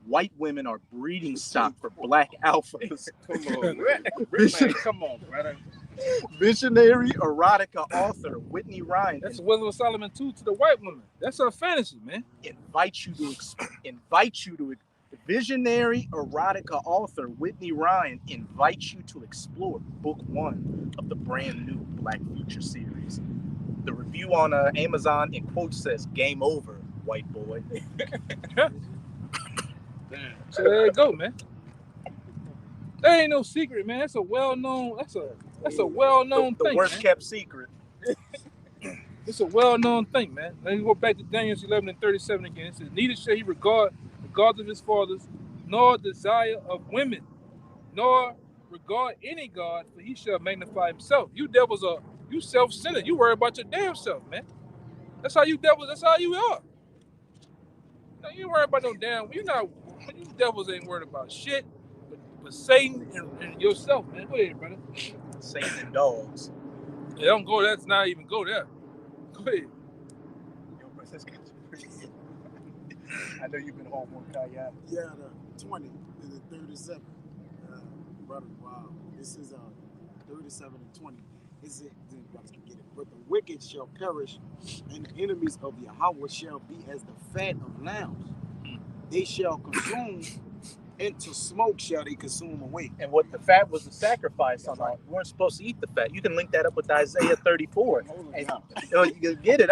[SPEAKER 1] White women are breeding stock for black alphas.
[SPEAKER 3] Come on, man. Come on, brother.
[SPEAKER 1] Visionary erotica author Whitney Ryan
[SPEAKER 2] that's Wisdom of Solomon 2 to the white woman. That's her fantasy, man.
[SPEAKER 1] invites you to visionary erotica author Whitney Ryan invites you to explore book one of the brand new Black Future series. The review on Amazon in quotes says, "Game over, white boy."
[SPEAKER 3] Damn.
[SPEAKER 2] So there you go, man. That ain't no secret, man. That's a well-known. That's a well-known
[SPEAKER 1] The
[SPEAKER 2] thing.
[SPEAKER 1] worst
[SPEAKER 2] Man.
[SPEAKER 1] kept secret.
[SPEAKER 2] It's a well-known thing, man. Let me go back to Daniel 11:37 again. It says, "Neither shall he regard the gods of his fathers, nor desire of women, nor regard any god, for he shall magnify himself." You devils are you self-centered. You worry about your damn self, man. That's how you devils. That's how you are. No, you ain't worried about no damn. You devils ain't worried about shit, but Satan and yourself, man. Go ahead, brother.
[SPEAKER 1] Satan and dogs.
[SPEAKER 2] Yeah, don't go. That's not even go there. Go ahead.
[SPEAKER 1] I know you've been home on kayak.
[SPEAKER 5] Yeah, the 20 and the 37. Brother, wow. This is 37 and 20. This is then brothers can get it. But the wicked shall perish, and the enemies of Yahweh shall be as the fat of lambs. They shall consume, into smoke shall they consume away.
[SPEAKER 1] And what the fat was the sacrifice on that. We weren't supposed to eat the fat. You can link that up with Isaiah 34. And, you can get it.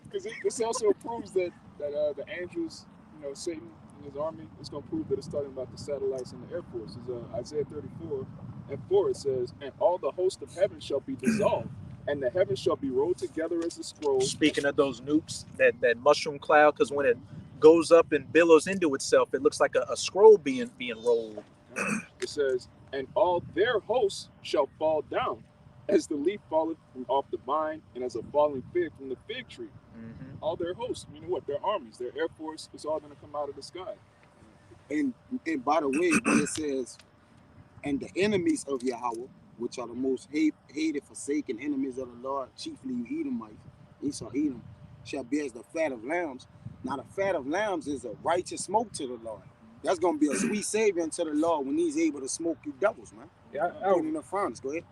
[SPEAKER 8] Because this also proves that the angels, Satan and his army, is going to prove that it's talking about the satellites and the Air Force. It's Isaiah 34:4. It says, "And all the host of heaven shall be dissolved, and the heavens shall be rolled together as a scroll."
[SPEAKER 1] Speaking of those nukes, that mushroom cloud, because when it goes up and billows into itself, it looks like a scroll being rolled.
[SPEAKER 8] It says, "And all their hosts shall fall down, as the leaf falleth from off the vine, and as a falling fig from the fig tree."
[SPEAKER 1] Mm-hmm.
[SPEAKER 8] All their hosts, meaning what? Their armies, their Air Force, is all going to come out of the sky.
[SPEAKER 5] And by the way, when it says, and the enemies of Yahweh, which are the most hated, forsaken enemies of the Lord, chiefly you Edomites, Esau, Edom, shall be as the fat of lambs. Now the fat of lambs is a righteous smoke to the Lord. That's going to be a sweet savior unto the Lord when he's able to smoke you devils, man.
[SPEAKER 2] Yeah,
[SPEAKER 5] Put it in the furnace. Go ahead.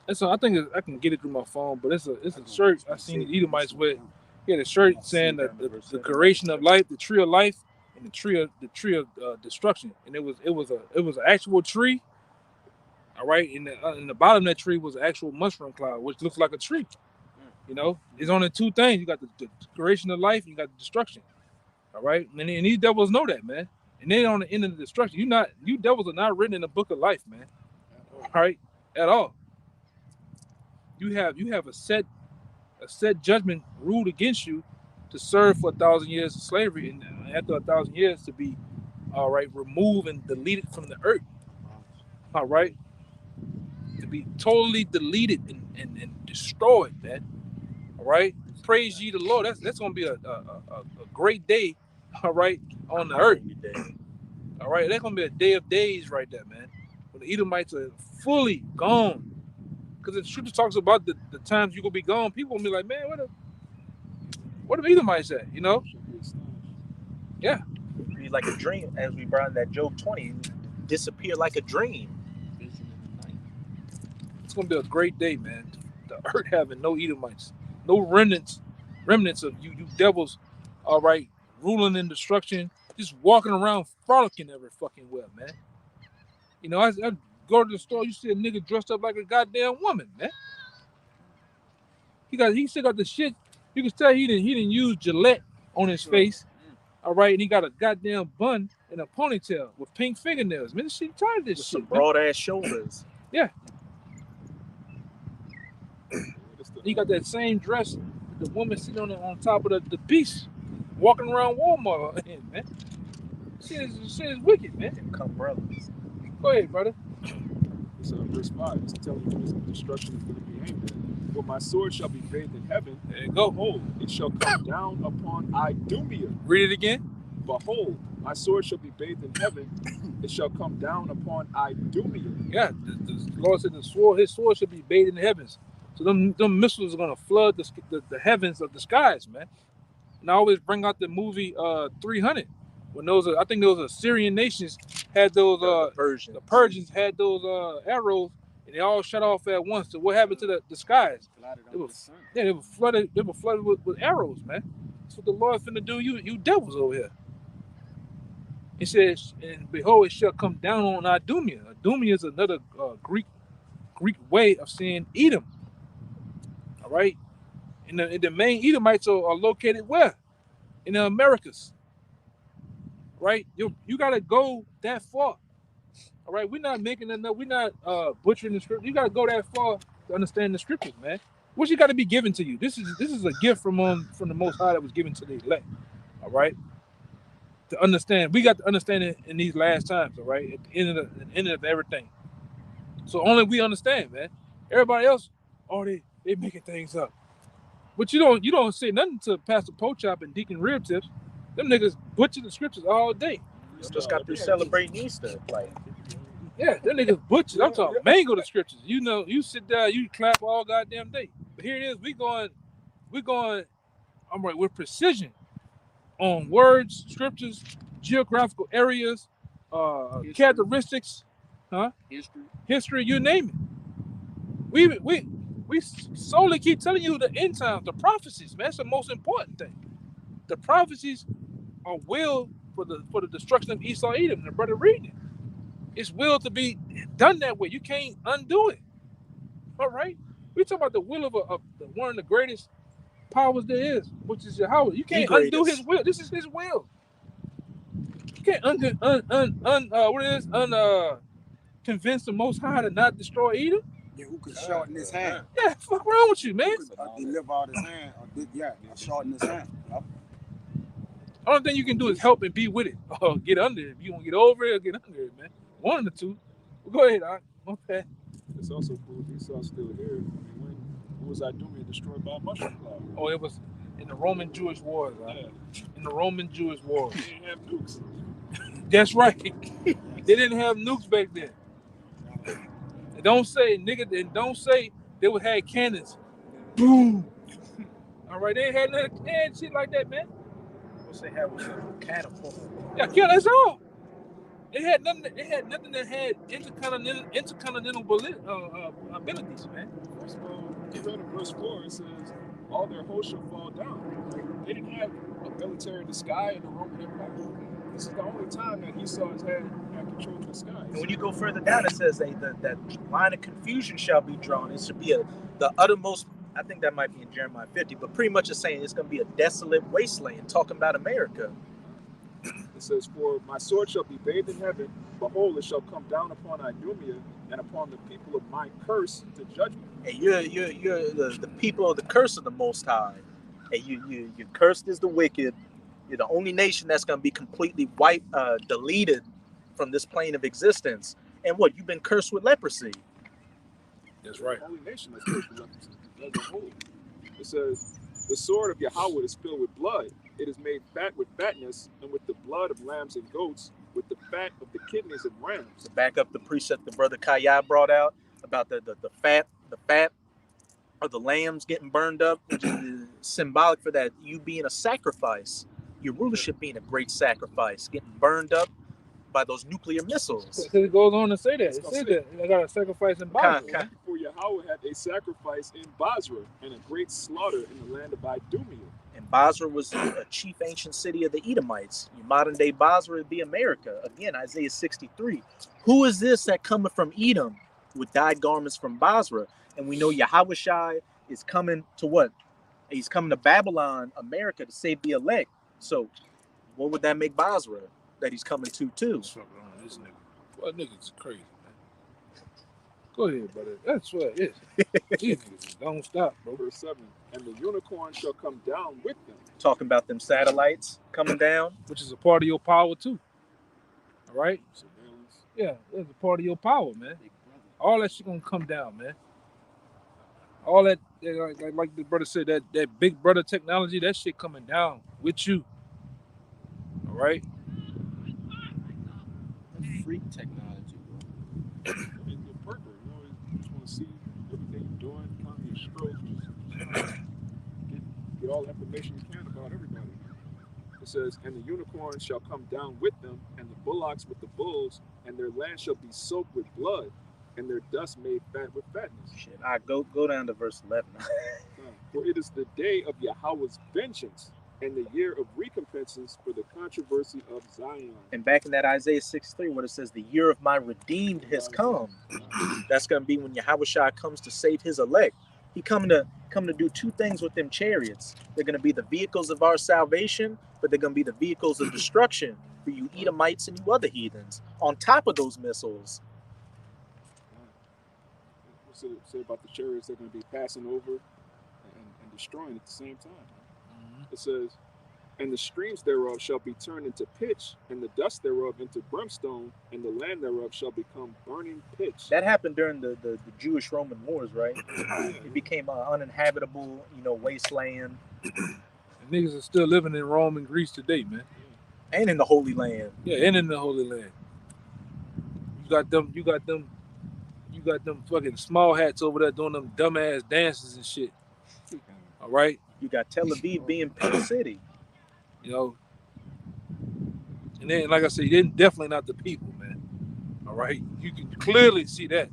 [SPEAKER 2] And so I think I can get it through my phone, but it's a shirt I seen the Edomites with. He had a shirt saying that the creation of life, the tree of life, and the tree of destruction. And it was an actual tree. All right, in the bottom of that tree was an actual mushroom cloud, which looks like a tree. It's only two things. You got the creation of life, and you got the destruction. All right, and these devils know that, man. And then on the end of the destruction, you devils are not written in the book of life, man. All right, at all. You have a set judgment ruled against you to serve for 1,000 years of slavery, and after 1,000 years to be removed and deleted from the earth. All right, to be totally deleted and destroyed, man. All right, praise ye the Lord. That's gonna be a great day. All right, on the earth. All right, that's gonna be a day of days right there, man. When the Edomites are fully gone. Because the scripture talks about the times you're gonna be gone, people gonna be like, man, what the Edomites at? Yeah.
[SPEAKER 1] It'd be like a dream, as we brought in that Job 20, disappear like a dream.
[SPEAKER 2] It's gonna be a great day, man. The earth having no Edomites, no remnants of you devils, all right, ruling in destruction, just walking around frolicking every fucking well, man. I go to the store, you see a nigga dressed up like a goddamn woman, man. He still got the shit. You can tell he didn't use Gillette on his face. All right, and he got a goddamn bun in a ponytail with pink fingernails. Man, she tired of this
[SPEAKER 1] With
[SPEAKER 2] shit.
[SPEAKER 1] some
[SPEAKER 2] Man.
[SPEAKER 1] broad ass shoulders.
[SPEAKER 2] You got that same dress that the woman sitting on top of the beast, walking around Walmart in, man. Shit is wicked, man.
[SPEAKER 1] Come brothers.
[SPEAKER 2] Go ahead, brother.
[SPEAKER 8] It's verse 5. It's telling you this destruction is going to be aimed at. For my sword shall be bathed in heaven.
[SPEAKER 2] There you go.
[SPEAKER 8] Behold, it shall come down upon Idumea.
[SPEAKER 2] Read it again.
[SPEAKER 8] Behold, my sword shall be bathed in heaven. It shall come down upon Idumea.
[SPEAKER 2] Yeah, the Lord said his sword should be bathed in the heavens. So them missiles are gonna flood the heavens of the skies, man. And I always bring out the movie 300 when I think those Assyrian nations had those
[SPEAKER 1] The Persian.
[SPEAKER 2] the Persians had those arrows and they all shut off at once. So what happened to the skies? It was they were flooded with arrows, man. That's what the Lord's finna do. You devils over here. He says, and behold, it shall come down on Idumea. Idumea is another Greek way of saying Edom. All right, and the main Edomites are located where? In the Americas. Right, you gotta go that far. All right, we're not making enough. We're not butchering the script. You gotta go that far to understand the scriptures, man. What you got to be given to you? This is a gift from the Most High that was given to the elect. All right. To understand, we got to understand it in these last times. All right, at the end of everything. So only we understand, man. Everybody else, they making things up. But you don't say nothing to Pastor Pochop and Deacon Rib Tips. Them niggas butcher the scriptures all day.
[SPEAKER 1] Just got through celebrating Easter. Like,
[SPEAKER 2] Yeah, them niggas butcher. I'm talking mango the scriptures. You know, you sit down, you clap all goddamn day. But here it is, we going. I'm right with precision on words, scriptures, geographical areas, characteristics, history, you name it. We solely keep telling you the end times, the prophecies, man. That's the most important thing. The prophecies are will for the destruction of Esau, Edom. And the brother reading it. It's will to be done that way. You can't undo it. All right? We talk about the will of one of the greatest powers there is, which is Yahweh. You can't undo his will. This is his will. You can't convince the Most High to not destroy Edom.
[SPEAKER 5] Yeah, who could shorten his hand?
[SPEAKER 2] Yeah, fuck wrong with you, man.
[SPEAKER 5] Who could deliver out his hand? Shorten his hand. Yep.
[SPEAKER 2] Only thing you can do is help and be with it. Or get under it. If you want to get over it or get under it, man. One of the two. Well, go ahead, okay.
[SPEAKER 8] It's also cool Esau's still here. I mean, when was Idumea destroyed by a mushroom cloud?
[SPEAKER 2] Oh, it was in the Roman Jewish wars.
[SPEAKER 8] Yeah.
[SPEAKER 2] In the Roman Jewish wars.
[SPEAKER 8] They didn't have nukes.
[SPEAKER 2] That's right. They didn't have nukes back then. And don't say, nigga, and don't say they would have cannons. Boom. All right, they had shit like that, man.
[SPEAKER 1] what's they had was a catapult.
[SPEAKER 2] Yeah, that's all. They had nothing that had intercontinental abilities, man.
[SPEAKER 8] First of all, you read in verse 4, it says, all their hosts shall fall down. Like, they didn't have a military in the sky in the Roman Empire. This is the only time that Esau's had control of the sky.
[SPEAKER 1] And when you go further down, it says that line of confusion shall be drawn. It should be the uttermost. I think that might be in Jeremiah 50, but pretty much it's saying it's going to be a desolate wasteland, talking about America.
[SPEAKER 8] It says, for my sword shall be bathed in heaven. Behold, it shall come down upon Idumea and upon the people of my curse to judgment.
[SPEAKER 1] And you're the people of the curse of the Most High. And you cursed is the wicked. You're the only nation that's going to be completely deleted from this plane of existence. And what? You've been cursed with leprosy.
[SPEAKER 2] That's right.
[SPEAKER 8] The only nation that's cursed with leprosy. As a whole. It says, the sword of Yahweh is filled with blood. It is made fat with fatness, and with the blood of lambs and goats, with the fat of the kidneys of rams.
[SPEAKER 1] To back up the precept the brother Kaya brought out about the fat of the lambs getting burned up, which is symbolic for that you being a sacrifice, your rulership being a great sacrifice, getting burned up by those nuclear missiles.
[SPEAKER 2] It goes on to say that. It says that they got a sacrifice in Basra.
[SPEAKER 8] For Yahweh had a sacrifice in Basra and a great slaughter in the land of Idumea.
[SPEAKER 1] And Basra was a chief ancient city of the Edomites. Your modern day Basra would be America. Again, Isaiah 63. Who is this that cometh from Edom with dyed garments from Basra? And we know Yahushua is coming to what? He's coming to Babylon, America, to save the elect. So what would that make Basra? that he's coming to too.
[SPEAKER 2] What's fucking on this nigga? Well, niggas crazy, man. Go ahead, brother. That's what it is. These niggas just don't stop, bro.
[SPEAKER 8] Verse 7. And the unicorn shall come down with them.
[SPEAKER 1] Talking about them satellites coming down.
[SPEAKER 2] Which is a part of your power too. All right?
[SPEAKER 8] Surveillance.
[SPEAKER 2] Yeah, that's a part of your power, man. All that shit gonna come down, man. All that, like the brother said, that big brother technology, that shit coming down with you. All right?
[SPEAKER 3] Freak technology, bro.
[SPEAKER 8] And you're perfect. You know, you just want to see everything you're doing, count your strokes, just get all the information you can about everybody. It says, and the unicorn shall come down with them, and the bullocks with the bulls, and their land shall be soaked with blood, and their dust made fat with fatness.
[SPEAKER 1] Shit, I go down to verse 11.
[SPEAKER 8] For it is the day of Yahweh's vengeance, and the year of recompenses for the controversy of Zion.
[SPEAKER 1] And back in that Isaiah 6:3, where it says, the year of my redeemed has come. That's going to be when Yahushua comes to save his elect. He coming to do two things with them chariots. They're going to be the vehicles of our salvation, but they're going to be the vehicles of destruction for you Edomites and you other heathens. On top of those missiles.
[SPEAKER 8] What's it say about the chariots that are going to be passing over and destroying at the same time? It says, and the streams thereof shall be turned into pitch, and the dust thereof into brimstone, and the land thereof shall become burning pitch.
[SPEAKER 1] That happened during the Jewish-Roman wars, right? It became an uninhabitable, wasteland.
[SPEAKER 2] And niggas are still living in Rome and Greece today, man.
[SPEAKER 1] And in the Holy Land.
[SPEAKER 2] Yeah, and in the Holy Land. You got them fucking small hats over there doing them dumbass dances and shit. All right?
[SPEAKER 1] You got Tel Aviv being Pimp City.
[SPEAKER 2] And then, like I said, they're definitely not the people, man. All right? You can clearly see that.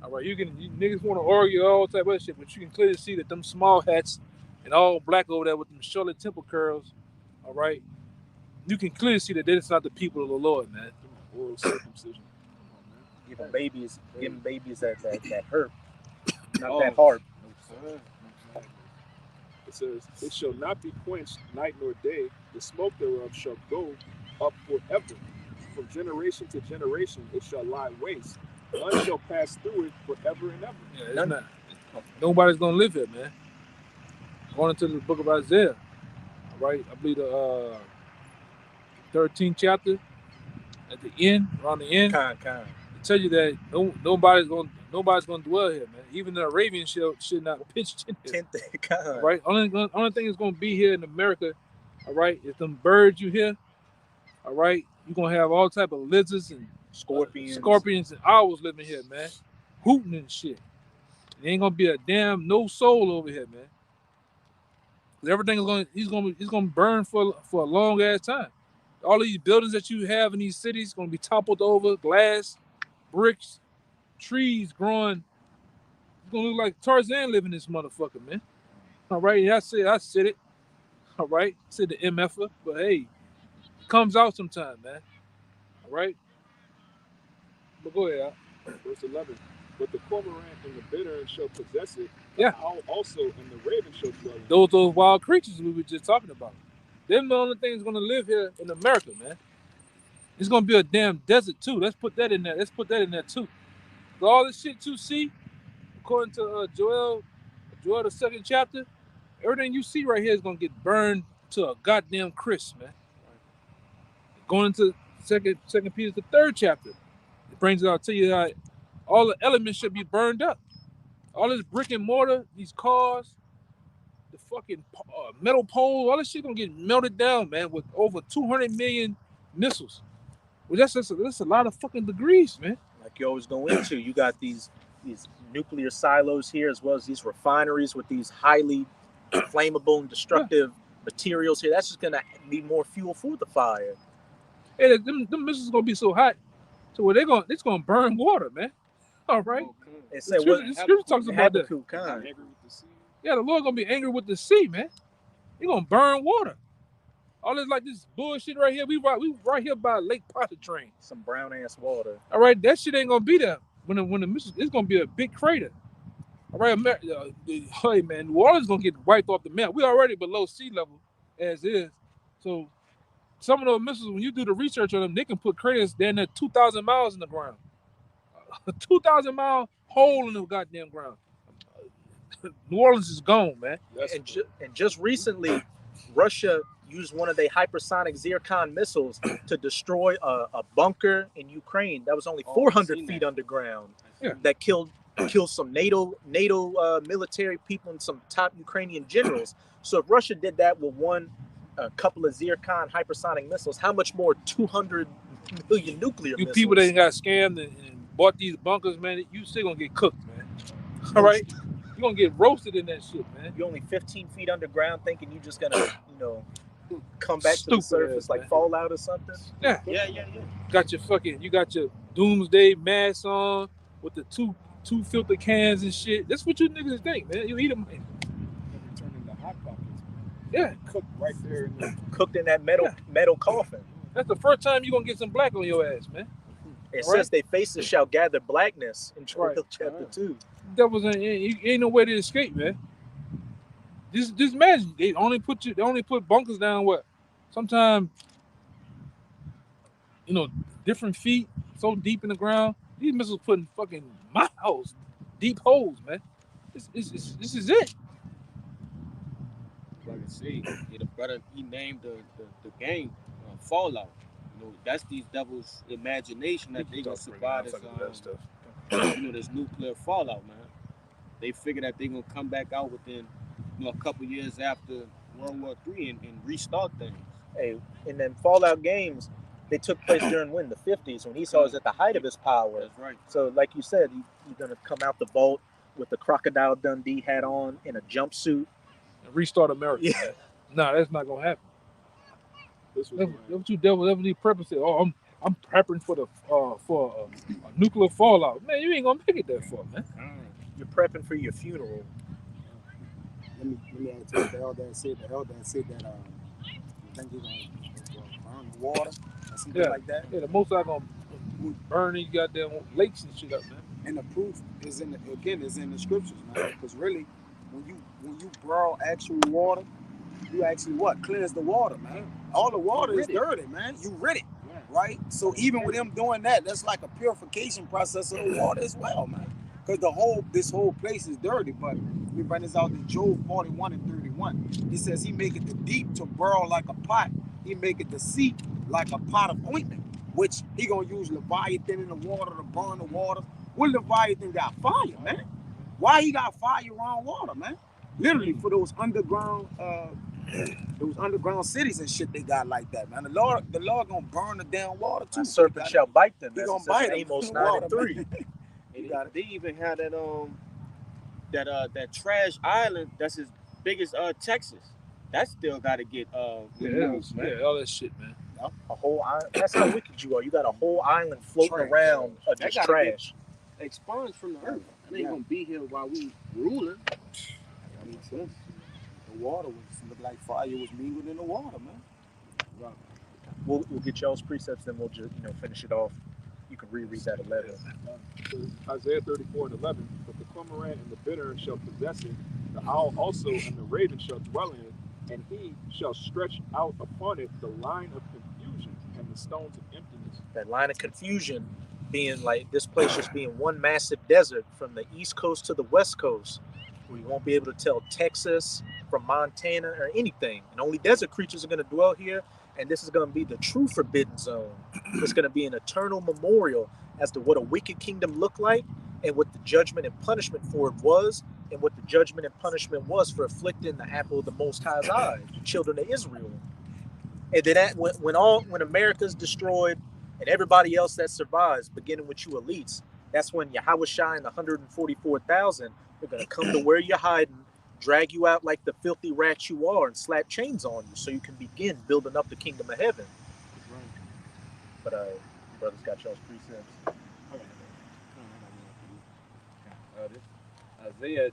[SPEAKER 2] All right? You niggas want to argue all type of shit, but you can clearly see that them small hats and all black over there with them Shirley Temple curls, all right? You can clearly see that that's not the people of the Lord, man.
[SPEAKER 8] Oral circumcision.
[SPEAKER 1] Giving babies that hurt. Not that hard.
[SPEAKER 8] It says, it shall not be quenched night nor day. The smoke thereof shall go up forever. From generation to generation it shall lie waste. None shall pass through it forever and ever.
[SPEAKER 2] Yeah, it's not. Nobody's going to live here, man. Going into the book of Isaiah, all right? I believe the 13th chapter, at the end, around the end,
[SPEAKER 1] Kind.
[SPEAKER 2] it tell you that nobody's going to dwell here, man. Even the Arabian should not pitch in here.
[SPEAKER 1] Kind.
[SPEAKER 2] Right? Only thing that's going to be here in America, all right, is them birds you hear, all right? You're going to have all type of lizards and scorpions and owls living here, man. Hooting and shit. There ain't going to be a damn no soul over here, man. Everything is going to burn for a long ass time. All these buildings that you have in these cities going to be toppled over, glass, bricks, trees growing. It's going to look like Tarzan living in this motherfucker, man. All right, yeah, I said it. All right, I said the MFer, but hey, it comes out sometime, man. All right? But go ahead, Al.
[SPEAKER 8] Verse 11. But the cormorant and the bittern shall possess it.
[SPEAKER 2] Yeah.
[SPEAKER 8] The owl also and the raven shall dwell in it.
[SPEAKER 2] Those wild creatures we were just talking about. Them the only things going to live here in America, man. It's going to be a damn desert, too. Let's put that in there. Too. So all this shit you see, according to Joel, the 2nd chapter, everything you see right here is going to get burned to a goddamn crisp, man. Going into Second Peter, the 3rd chapter, it brings it out to you that all the elements should be burned up. All this brick and mortar, these cars, the fucking metal pole, all this shit gonna get melted down, man, with over 200 million missiles. Well, that's a lot of fucking degrees, man.
[SPEAKER 1] Like you always go into, you got these nuclear silos here, as well as these refineries with these highly flammable and destructive materials here. That's just gonna be more fuel for the fire.
[SPEAKER 2] Hey, them missiles gonna be so hot, so where it's gonna burn water, man. All right.
[SPEAKER 1] It said
[SPEAKER 2] The scripture talks about that.
[SPEAKER 1] Habakkuk, kind.
[SPEAKER 8] Angry with the sea.
[SPEAKER 2] Yeah, the Lord gonna be angry with the sea, man. He gonna burn water. All this like this bullshit right here. We right here by Lake Pontchartrain.
[SPEAKER 1] Some brown ass water.
[SPEAKER 2] All right, that shit ain't gonna be there when the missiles. It's gonna be a big crater. All right, hey man, New Orleans gonna get wiped off the map. We already below sea level as is, so some of those missiles, when you do the research on them, they can put craters down there 2,000 miles in the ground. A 2,000-mile hole in the goddamn ground. New Orleans is gone, man.
[SPEAKER 1] And just recently, Russia used one of their hypersonic Zircon missiles to destroy a bunker in Ukraine that was only 400 feet underground.
[SPEAKER 2] Yeah.
[SPEAKER 1] That killed some NATO military people and some top Ukrainian generals. So if Russia did that with a couple of Zircon hypersonic missiles, how much more 200 million nuclear
[SPEAKER 2] You
[SPEAKER 1] missiles?
[SPEAKER 2] people that got scammed and bought these bunkers, man, you still gonna get cooked, man. All right? You're gonna get roasted in that shit, man.
[SPEAKER 1] You're only 15 feet underground thinking you're just gonna, come back to the
[SPEAKER 2] Stupid
[SPEAKER 1] surface
[SPEAKER 2] ass,
[SPEAKER 1] like
[SPEAKER 2] man.
[SPEAKER 1] Fallout or something.
[SPEAKER 2] Yeah.
[SPEAKER 3] Yeah.
[SPEAKER 2] You got your doomsday mask on with the two filter cans and shit. That's what you niggas think, man. You eat them.
[SPEAKER 8] They turn into hot pockets, man.
[SPEAKER 2] Yeah.
[SPEAKER 8] Cooked right there in the
[SPEAKER 1] Cooked in that metal coffin.
[SPEAKER 2] That's the first time you're gonna get some black on your ass, man.
[SPEAKER 1] It
[SPEAKER 2] Right.
[SPEAKER 1] says their faces shall gather blackness in Joel
[SPEAKER 2] Right.
[SPEAKER 1] chapter 2.
[SPEAKER 2] That was ain't no way to escape, man. Just imagine they only put bunkers down what? Sometimes different feet so deep in the ground. These missiles putting fucking miles deep holes, man. This is it.
[SPEAKER 3] Like I say, the brother, he named the game Fallout. That's these devils' imagination that they gonna survive this nuclear fallout, man. They figure that they gonna come back out within a couple years after World War III and restart things.
[SPEAKER 1] Hey, in them Fallout games, they took place during the 50s when Esau was at the height of his power.
[SPEAKER 3] That's right.
[SPEAKER 1] So, like you said, you're gonna come out the vault with the Crocodile Dundee hat on in a jumpsuit.
[SPEAKER 2] And restart America.
[SPEAKER 1] Yeah.
[SPEAKER 2] Nah, that's not gonna happen.
[SPEAKER 8] this was
[SPEAKER 2] That's what you devil purpose said. Oh, I'm prepping for a nuclear fallout. Man, you ain't gonna make it that far, man.
[SPEAKER 1] You're prepping for your funeral.
[SPEAKER 5] Let me add to what the elder said. The elder said that I think he's gonna burn the water or something like that.
[SPEAKER 2] Yeah, the most I gonna burn these goddamn lakes and shit up, man.
[SPEAKER 5] And the proof is in the scriptures, man. Because really, when you boil actual water, you actually cleanse the water, man. All the water is dirty, man. You rid it, right? So even with them doing that, that's like a purification process of the water as well, man. Because this whole place is dirty. But we bring this out in Job 41 and 31. He says he make it the deep to boil like a pot. He make it the sea like a pot of ointment, which he gonna use Leviathan in the water to burn the water. What Leviathan got? Fire, man. Why he got fire around water, man? Literally for those underground cities and shit they got like that, man. The Lord gonna burn the damn water too.
[SPEAKER 1] The serpent shall bite them.
[SPEAKER 5] He
[SPEAKER 1] That's
[SPEAKER 5] gonna bite them.
[SPEAKER 1] Amos 9 and 3.
[SPEAKER 3] They even had that trash island that's as big as Texas. That still got to get removed, man.
[SPEAKER 2] Yeah, all that shit, man.
[SPEAKER 1] A whole island. That's how wicked you are. You got a whole island floating around of
[SPEAKER 3] That
[SPEAKER 1] just
[SPEAKER 3] gotta
[SPEAKER 1] trash.
[SPEAKER 3] Expunged from the earth. They ain't gonna be here while we ruling.
[SPEAKER 5] That makes sense. The water looked like fire was mingled in the water, man.
[SPEAKER 1] We'll get y'all's precepts, then we'll just finish it off. You can reread that 11.
[SPEAKER 8] So Isaiah 34 and 11. But the cormorant and the bittern shall possess it. The owl also and the raven shall dwell in it. And he shall stretch out upon it the line of confusion and the stones of emptiness.
[SPEAKER 1] That line of confusion being like this place just being one massive desert from the east coast to the west coast, where you won't be able to tell Texas from Montana or anything. And only desert creatures are going to dwell here. And this is going to be the true forbidden zone. It's going to be an eternal memorial as to what a wicked kingdom looked like and what the judgment and punishment for it was, and what the judgment and punishment was for afflicting the apple of the Most High's eye, the children of Israel. And then when America's destroyed and everybody else that survives, beginning with you elites, that's when Yahushua and the 144,000 are going to come to where you're hiding, drag you out like the filthy rats you are, and slap chains on you so you can begin building up the kingdom of heaven. But brothers got y'all's precepts.
[SPEAKER 6] This Isaiah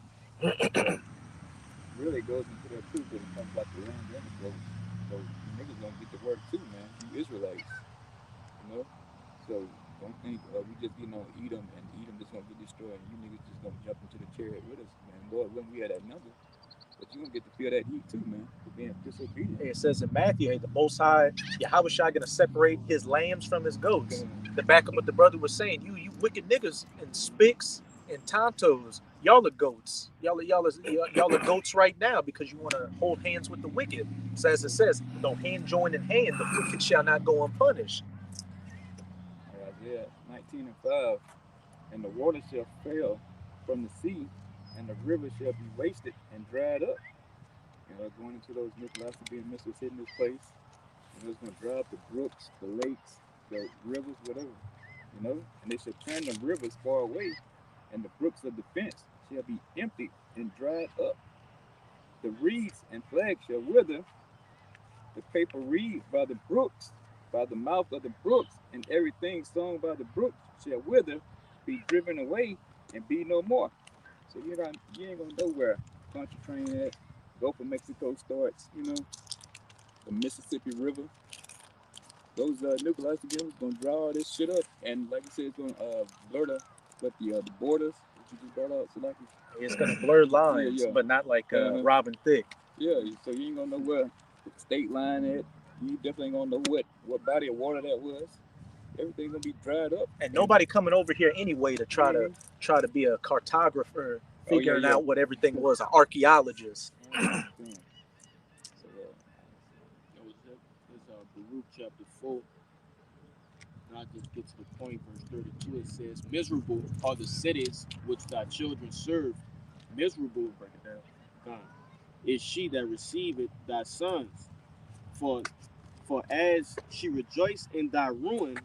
[SPEAKER 6] really goes into that too, because it comes about the land and the growth. So you niggas gonna get the word too, man. You Israelites, So don't think we just Edom and Edom just gonna get destroyed, and you niggas just gonna jump into the chariot with us, man. Lord, when we had that number, but you gonna get to feel that heat too, man. being disobedient.
[SPEAKER 1] It says in Matthew, hey, the Most High, Yahweh Shai going to separate his lambs from his goats. To back up what the brother was saying, you wicked niggas and spicks and tontos, y'all are goats. Y'all are goats right now because you want to hold hands with the wicked. So as it says, no hand joined in hand, the wicked shall not go unpunished.
[SPEAKER 6] Isaiah 19:5, and the water shall fail from the sea, and the river shall be wasted and dried up. Going into those Mississippi and Mississippi in this place, and it's going to dry up the brooks, the lakes, the rivers, whatever, and they shall turn the rivers far away, and the brooks of defense shall be empty and dried up. The reeds and flags shall wither, the paper reed by the brooks, by the mouth of the brooks, and everything sown by the brooks shall wither, be driven away, and be no more. So you ain't gonna know where country train at. Gulf of Mexico starts, the Mississippi River. Those nuclear together gonna draw all this shit up, and like I said, it's gonna blur the borders that you just brought out. So like
[SPEAKER 1] it's gonna blur lines, but not like Robin Thicke.
[SPEAKER 6] Yeah, so you ain't gonna know where the state line at. You definitely ain't gonna know what body of water that was. Everything's gonna be dried up.
[SPEAKER 1] And nobody coming over here anyway to try to be a cartographer, figuring out what everything was, an archaeologist.
[SPEAKER 3] Baruch chapter 4. And I just get to the point, verse 32. It says, "Miserable are the cities which thy children serve. Miserable, break it down, is she that receiveth thy sons. For as she rejoiced in thy ruin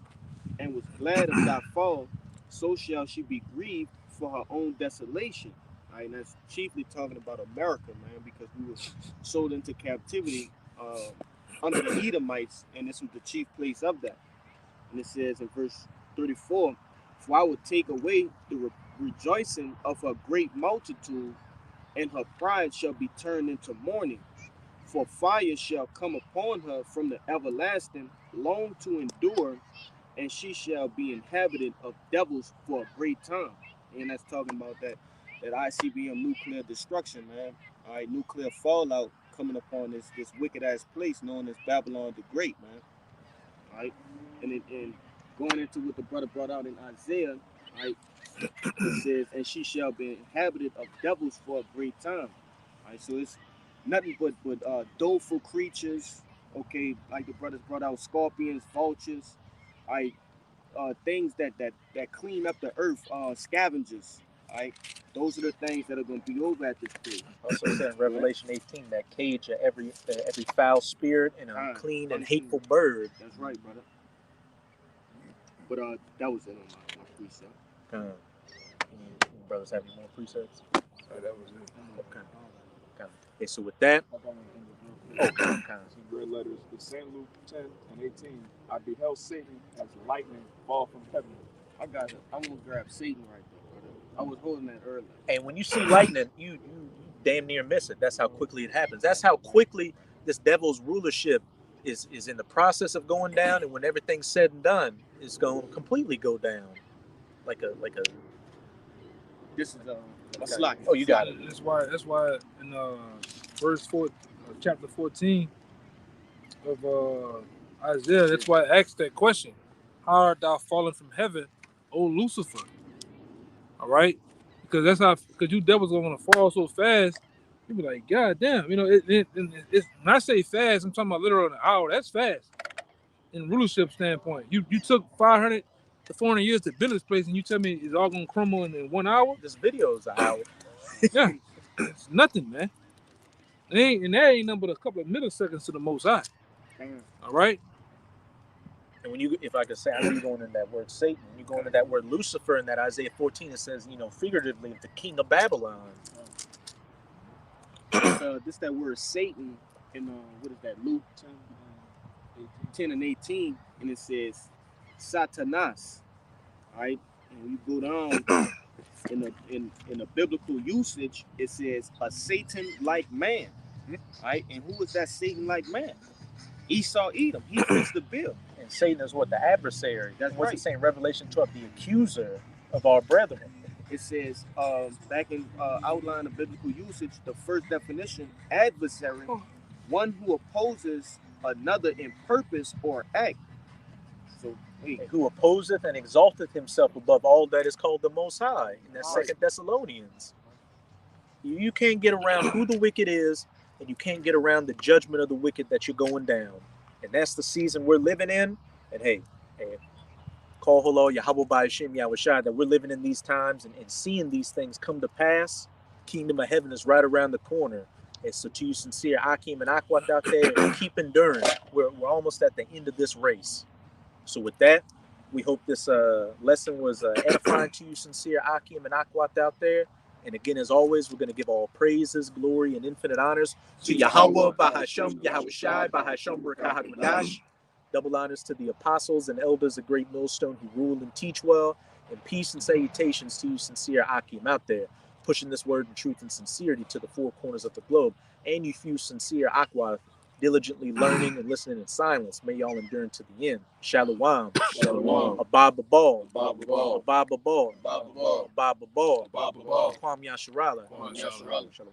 [SPEAKER 3] and was glad of thy fall, so shall she be grieved for her own desolation." All right, and that's chiefly talking about America, man, because we were sold into captivity under the Edomites, and this was the chief place of that. And it says in verse 34, "For I will take away the rejoicing of her great multitude, and her pride shall be turned into mourning. For fire shall come upon her from the everlasting, long to endure, and she shall be inhabited of devils for a great time." And that's talking about that ICBM nuclear destruction, man. All right, nuclear fallout coming upon this wicked ass place known as Babylon the Great, man. All right, and going into what the brother brought out in Isaiah, all right, it says, "And she shall be inhabited of devils for a great time." All right, so it's nothing but doleful creatures. Okay, like the brothers brought out, scorpions, vultures, all right, things that clean up the earth, scavengers. All right, those are the things that are going to be over at this place.
[SPEAKER 1] Also said in Revelation 18 that cage of every foul spirit and unclean and hateful bird.
[SPEAKER 3] That's right, brother. But that was it on my precept.
[SPEAKER 1] Brothers have any more precepts?
[SPEAKER 2] That was it.
[SPEAKER 1] Okay. Okay, so with that,
[SPEAKER 8] Red letters. It's St. Luke 10 and 18. I beheld Satan as lightning fall from heaven.
[SPEAKER 3] I got it. I'm gonna grab Satan right there, brother. I was holding that earlier.
[SPEAKER 1] And when you see lightning, you damn near miss it. That's how quickly it happens. That's how quickly this devil's rulership is in the process of going down, and when everything's said and done, it's going to completely go down. Like a.
[SPEAKER 3] This is a slot.
[SPEAKER 1] Oh, you got it.
[SPEAKER 2] That's why in verse 4, chapter 14 of Isaiah, that's why I asked that question: "How art thou fallen from heaven, O Lucifer?" All right, because you devils are gonna fall so fast. You be like, God damn, it's when I say fast, I'm talking about literally an hour. That's fast in rulership standpoint. You took 500 to 400 years to build this place, and you tell me it's all gonna crumble in 1 hour?
[SPEAKER 1] This video is an hour.
[SPEAKER 2] Yeah, it's nothing, man. There ain't nothing but a couple of milliseconds to the Most High. All right.
[SPEAKER 1] And when if I could say, I know you're going into that word Satan, when you go into that word Lucifer in that Isaiah 14, it says, figuratively, the king of Babylon.
[SPEAKER 3] This that word Satan in what is that, Luke 10 and 18, and it says Satanas. All right, and when you go down in the biblical usage, it says a Satan-like man. All right, and who is that Satan-like man? Esau Edom. He fits the bill.
[SPEAKER 1] And Satan is what? The adversary.
[SPEAKER 3] That's
[SPEAKER 1] what's
[SPEAKER 3] right.
[SPEAKER 1] it saying? Revelation 12, the accuser of our brethren.
[SPEAKER 3] It says back in outline of biblical usage, the first definition, adversary, one who opposes another in purpose or act. So, hey,
[SPEAKER 1] And who opposeth and exalteth himself above all that is called the Most High. And that's
[SPEAKER 3] Right.
[SPEAKER 1] 2 Thessalonians. You can't get around who the wicked is, and you can't get around the judgment of the wicked that you're going down. And that's the season we're living in. And hey, call hello Yahweh by Hashem Yahushua, that we're living in these times and seeing these things come to pass. Kingdom of heaven is right around the corner. And so to you sincere Akim and Akwat out there, keep enduring. We're almost at the end of this race. So with that, we hope this lesson was edifying to you sincere Akim and Akwat out there. And again, as always, we're going to give all praises, glory, and infinite honors to Yahweh, Bahasham, Yahushai, Bahasham, Rekahagmadash. Double honors to the apostles and elders of Great Millstone who rule and teach well. And peace and salutations to you, sincere Akim out there, pushing this word in truth and sincerity to the four corners of the globe. And you few sincere Akwat, diligently learning and listening in silence. May y'all endure to the end. Shalom.
[SPEAKER 3] Shalom.
[SPEAKER 1] Abba Babal.
[SPEAKER 3] Abba Babal.
[SPEAKER 1] Abba Babal.
[SPEAKER 3] Abba Babal.
[SPEAKER 1] Abba Babal.
[SPEAKER 3] Abba Babal.
[SPEAKER 1] Kwam Yasharala.
[SPEAKER 3] Kwam Yasharala.
[SPEAKER 1] Shalom.